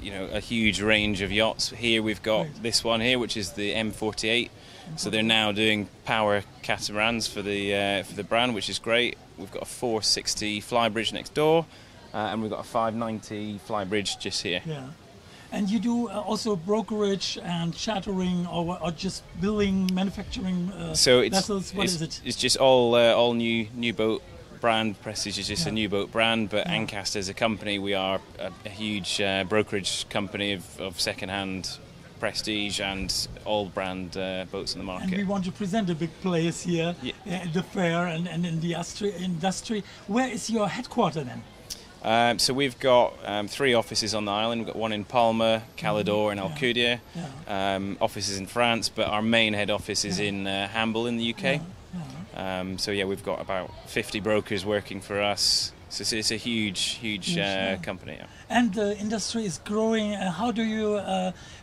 a huge range of yachts. Here we've got this one here, which is the M48. So they're now doing power catamarans for the brand, which is great. We've got a 460 flybridge next door, and we've got a 590 flybridge just here. Yeah. And you do also brokerage and chartering, or just building, manufacturing vessels? What is it? It's just all new boat brand. Prestige is just a new boat brand, but Ancaster as a company, we are a huge brokerage company of second-hand Prestige and all brand boats in the market. And we want to present a big place here at the fair and in the industry. Where is your headquarters then? So we've got 3 offices on the island. We've got one in Palma, Calidor and Alcudia. Offices in France, but our main head office is in Hamble in the UK. So we've got about 50 brokers working for us, So it's a huge company. Yeah. And the industry is growing. How do you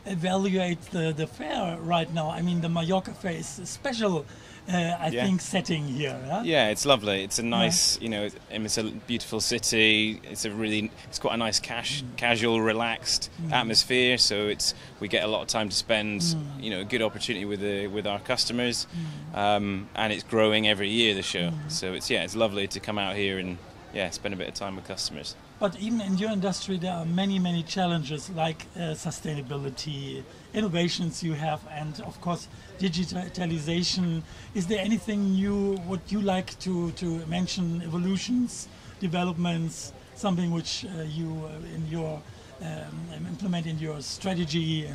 evaluate the fair right now? I mean, the Mallorca fair is a special, I think, setting here. Huh? Yeah, it's lovely. It's a nice, it's a beautiful city. It's quite a nice casual, relaxed atmosphere. So we get a lot of time to spend, a good opportunity with our customers, and it's growing every year, the show. So it's lovely to come out here and spend a bit of time with customers. But even in your industry, there are many challenges like sustainability, innovations you have, and of course digitalization. Is there anything would you like to mention? Evolutions, developments, something which you implement in your strategy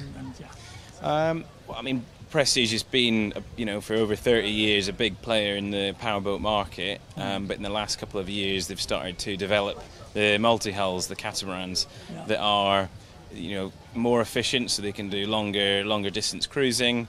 Well, I mean, Prestige has been, for over 30 years, a big player in the powerboat market. But in the last couple of years, they've started to develop the multi-hulls, the catamarans, that are, more efficient, so they can do longer distance cruising.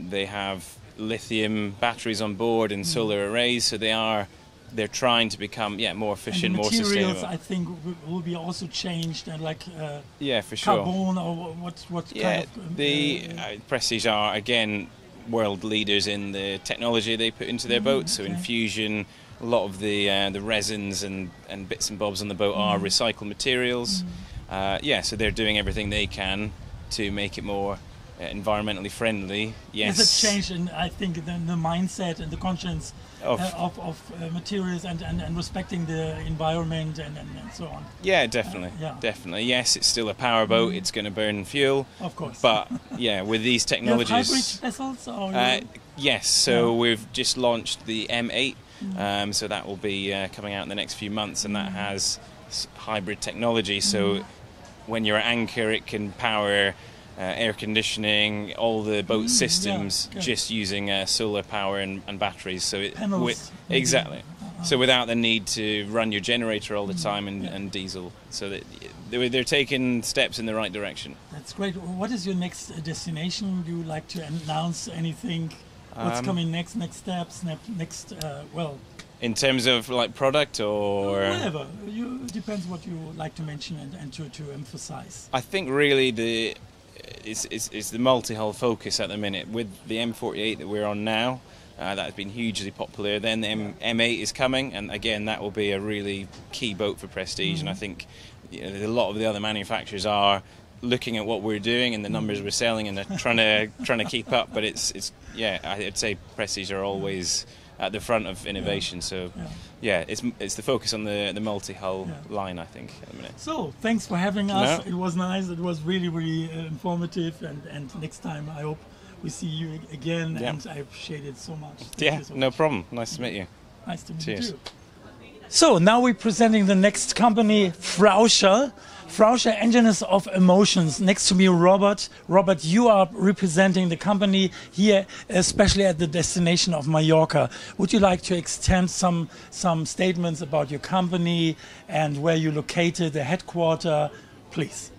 They have lithium batteries on board and solar arrays, so they're trying to become more efficient, more sustainable. Materials, I think, will be also changed, and for sure. Carbon or what kind of... The Prestige are again world leaders in the technology they put into their boats. So infusion, a lot of the resins and bits and bobs on the boat are recycled materials. So they're doing everything they can to make it more environmentally friendly. Yes. Has it changed in, I think, the mindset and the conscience of materials and respecting the environment and so on? Yeah, definitely. Definitely. Yes, it's still a powerboat. It's going to burn fuel. Of course. But with these technologies... You have hybrid vessels? Or yes, so we've just launched the M8. So that will be coming out in the next few months, and that has hybrid technology. So when you're at anchor, it can power air conditioning, all the boat systems, just using solar power and batteries. So exactly. So without the need to run your generator all the time and diesel. So that they're taking steps in the right direction. That's great. What is your next destination? Do you like to announce anything? What's coming next? Next steps? Next? In terms of product or whatever, depends what you like to mention and to emphasize. I think really it's the multi-hull focus at the minute with the M48 that we're on now. That has been hugely popular. Then the M8 is coming, and again that will be a really key boat for Prestige. And I think a lot of the other manufacturers are looking at what we're doing and the numbers we're selling, and they're trying to keep up. But I'd say Prestige are always at the front of innovation. So it's the focus on the multi-hull line, I think, at the minute. So thanks for having us. It was nice. It was really informative, and next time I hope we see you again, and I appreciate it so much. No problem. Nice to meet you. Nice to meet you too. So now we're presenting the next company, Frauscher. Frauscher, Engineers of Emotions. Next to me, Robert. Robert, you are representing the company here, especially at the destination of Mallorca. Would you like to extend some statements about your company and where you're located, the headquarter, please?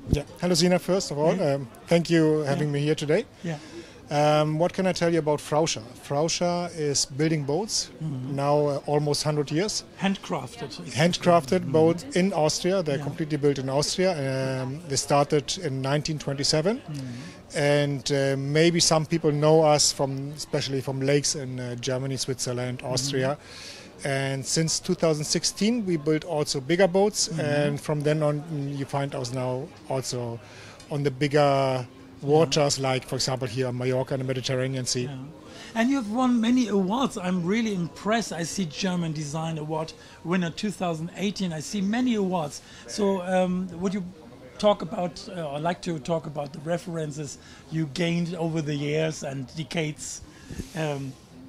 Hello, SZINA, first of all. Thank you for having me here today. What can I tell you about Frauscher? Frauscher is building boats now almost 100 years. Handcrafted boats in Austria. They're completely built in Austria. They started in 1927. And maybe some people know us especially from lakes in Germany, Switzerland, Austria. And since 2016 we built also bigger boats, and from then on you find us now also on the bigger waters, like for example here on Mallorca and the Mediterranean Sea. And you've won many awards. I'm really impressed. I see German Design Award winner 2018. I see many awards. So would you talk about, or like to talk about the references you gained over the years and decades?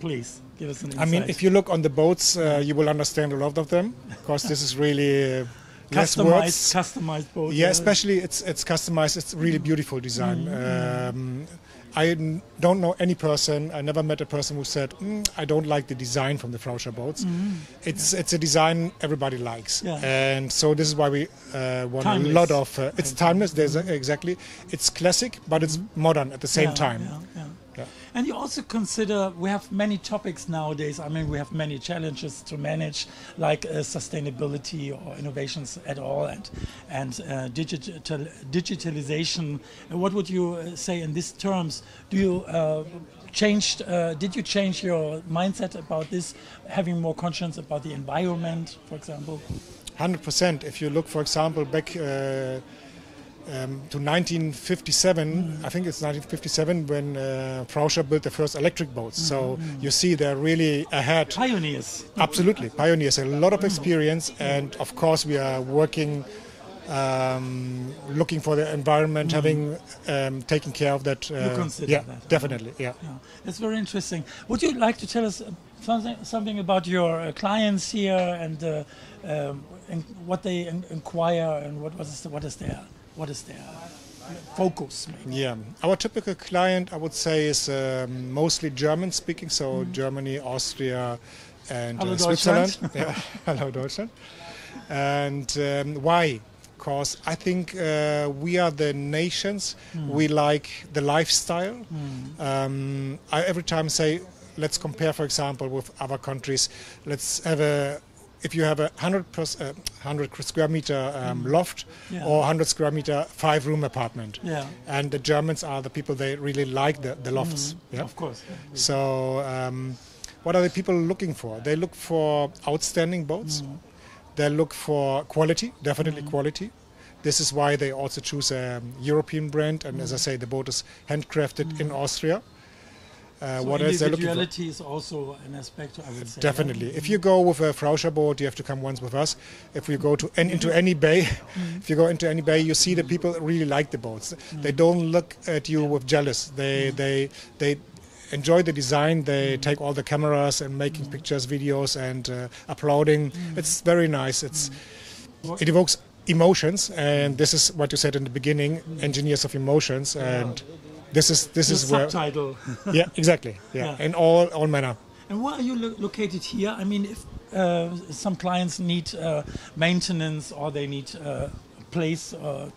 Please give us an insight. I mean, if you look on the boats, you will understand a lot of them, because this is really customized boat. Yeah, especially it's customized. It's really beautiful design. I don't know any person. I never met a person who said, "I don't like the design from the Frauscher boats." It's a design everybody likes, and so this is why we won a lot of. It's timeless. It's classic, but it's modern at the same time. Yeah. And you also consider, we have many topics nowadays. I mean, we have many challenges to manage, like sustainability or innovations at all, and digitalization. What would you say in these terms? Do you did you change your mindset about this, having more conscience about the environment, for example? 100%. If you look, for example, back to 1957, I think it's 1957 when Frauscher built the first electric boats. So you see they're really ahead. Pioneers. Absolutely, pioneers. A lot of experience, and of course we are working, looking for the environment, having taken care of that. You consider that? Definitely. Yeah. That's very interesting. Would you like to tell us something about your clients here and what they inquire and what is their focus? Maybe? Yeah, our typical client, I would say, is mostly German speaking, so Germany, Austria, and Switzerland. Yeah. Hello, Deutschland. And why? Because I think we are the nations. We like the lifestyle. I every time say, let's compare, for example, with other countries. Let's have if you have a 100 square meter loft or 100 square meter 5-room apartment. Yeah. And the Germans are the people, they really like the lofts. Yeah? Of course. So what are the people looking for? They look for outstanding boats. They look for quality, definitely quality. This is why they also choose a European brand. And as I say, the boat is handcrafted in Austria. So what else they're looking for? individuality is also an aspect, I would say. Definitely. If you go with a Frauscher boat, you have to come once with us. If you go into any bay, if you go into any bay, you see the people really like the boats. They don't look at you with jealous. They enjoy the design. They take all the cameras and making pictures, videos, and applauding. It's very nice. It evokes emotions, and this is what you said in the beginning: engineers of emotions. And this is where subtitle. Yeah, exactly. Yeah, in all manner. And why are you located here? I mean, if some clients need maintenance or they need a place a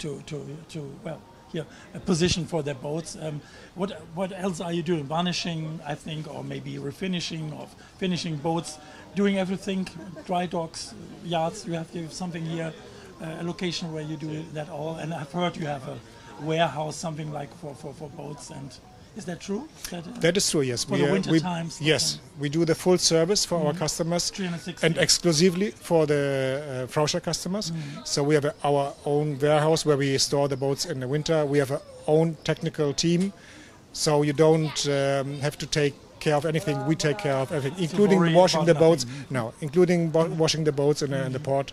position for their boats, what else are you doing? Varnishing, I think, or maybe refinishing or finishing boats, doing everything, dry docks, yachts. You have something here, a location where you do that all. And I've heard you have a warehouse, something like for boats. And is that true? That is true, yes. For the winter times? Yes, we do the full service for our customers 360. And exclusively for the Frauscher customers. So we have our own warehouse where we store the boats in the winter. We have our own technical team, so you don't have to take care of anything. We take care of everything, including washing the boats. No, including washing the boats in the port.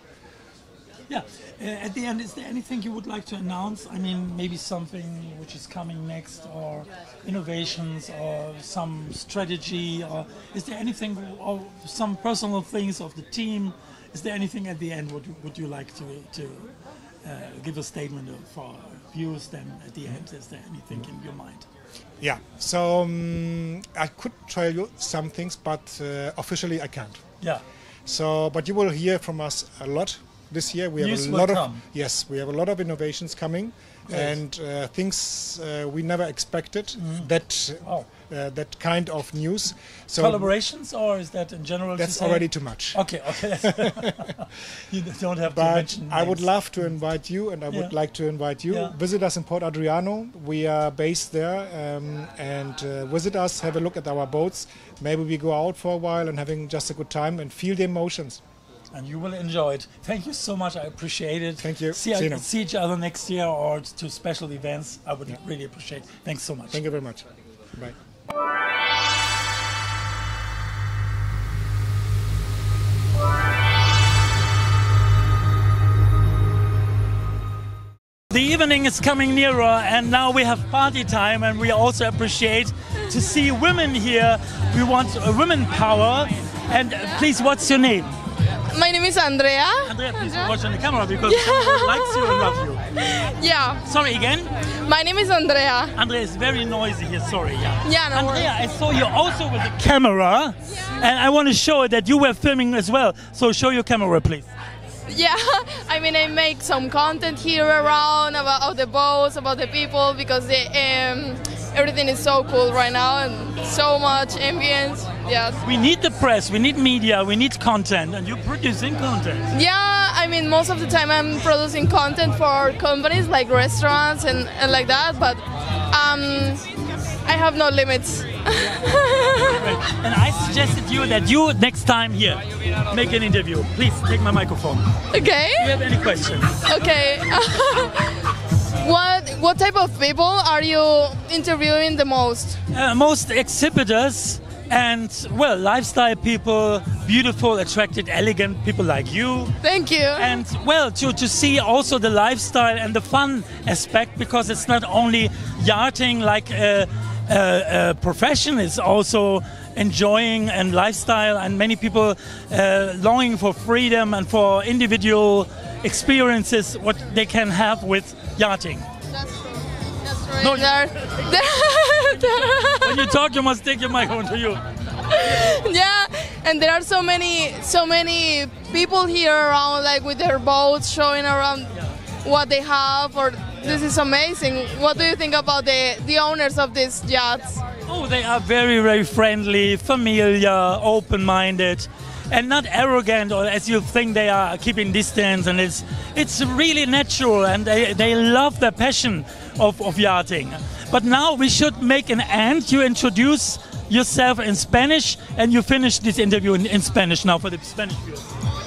Yeah. At the end, is there anything you would like to announce? I mean, maybe something which is coming next, or innovations, or some strategy, or is there anything, or some personal things of the team? Is there anything at the end would you like to give a statement for viewers? Then at the end, is there anything in your mind? Yeah. So I could tell you some things, but officially I can't. Yeah. So, but you will hear from us a lot. This year we have News a lot will of come. we have a lot of innovations coming, and things we never expected. That kind of news. So collaborations, or is that in general? That's already too much. Okay. You don't have to mention names. I would love to invite you, and I would like to invite you. Yeah. Visit us in Port Adriano. We are based there, and visit us. Have a look at our boats. Maybe we go out for a while and having just a good time and feel the emotions. And you will enjoy it. Thank you so much. I appreciate it. Thank you. See each other next year or to special events. I would really appreciate it. Thanks so much. Thank you very much. Bye. The evening is coming nearer, and now we have party time, and we also appreciate to see women here. We want women power. And please, what's your name? My name is Andrea. Andrea, please watch on the camera because someone likes you and loves you. Yeah. Sorry again? My name is Andrea. Andrea is very noisy here, sorry. Yeah, no Andrea, I saw you also with a camera, and I want to show that you were filming as well. So show your camera, please. Yeah, I mean, I make some content here around about the boats, about the people, because everything is so cool right now and so much ambience. Yes. We need the press, we need media, we need content, and you're producing content. Yeah, I mean, most of the time I'm producing content for companies like restaurants and like that, but I have no limits. And I suggested you that you next time here make an interview. Please take my microphone. Okay. Do you have any questions? Okay. What type of people are you interviewing the most? Most exhibitors and, well, lifestyle people, beautiful, attractive, elegant people like you. Thank you. And, well, to see also the lifestyle and the fun aspect, because it's not only yachting like a profession, it's also enjoying and lifestyle, and many people longing for freedom and for individual experiences what they can have with yachting. That's true. That's right. No, when you talk, you must take your microphone to you. Yeah, and there are so many people here around, like with their boats, showing around what they have. Or this is amazing. What do you think about the owners of these yachts? Oh, they are very, very friendly, familiar, open-minded, and not arrogant, or as you think they are keeping distance. And it's really natural, and they love their passion of yachting. But now we should make an end. You introduce yourself in Spanish, and you finish this interview in Spanish now for the Spanish viewers.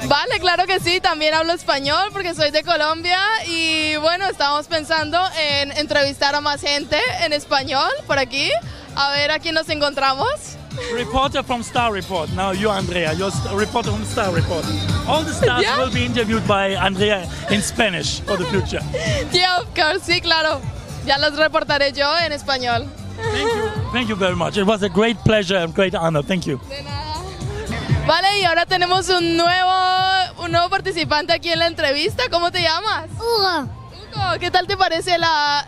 Vale, claro que sí, también hablo español porque soy de Colombia y bueno, estamos pensando en entrevistar a más gente en español por aquí, a ver a quién nos encontramos. Reporter from Star Report. Now you, Andrea, you're a reporter from Star Report. All the stars will be interviewed by Andrea in Spanish for the future. Yeah, of course, sí, claro. Ya los reportaré yo en español. Thank you very much. It was a great pleasure and great honor. Thank you. Vale, y ahora tenemos un nuevo participante aquí en la entrevista. ¿Cómo te llamas? Hugo. Hugo, ¿qué tal te parece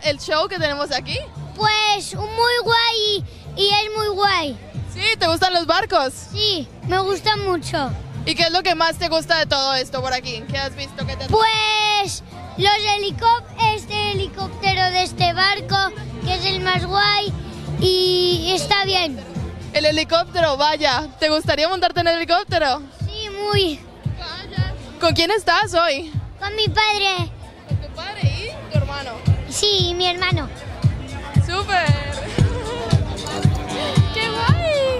el show que tenemos aquí? Pues muy guay y es muy guay. ¿Sí? ¿Te gustan los barcos? Sí, me gusta mucho. ¿Y qué es lo que más te gusta de todo esto por aquí? ¿Qué has visto? ¿Qué te Pues este helicóptero de este barco, que es el más guay y está bien. El helicóptero, vaya. ¿Te gustaría montarte en el helicóptero? Sí, muy. Vaya. ¿Con quién estás hoy? Con mi padre. ¿Con tu padre y tu hermano? Sí, mi hermano. ¡Súper! ¡Qué guay!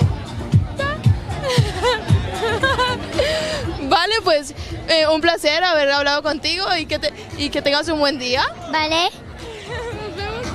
Vale, pues un placer haber hablado contigo y que tengas un buen día. Vale. Nos vemos.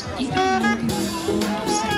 boats, including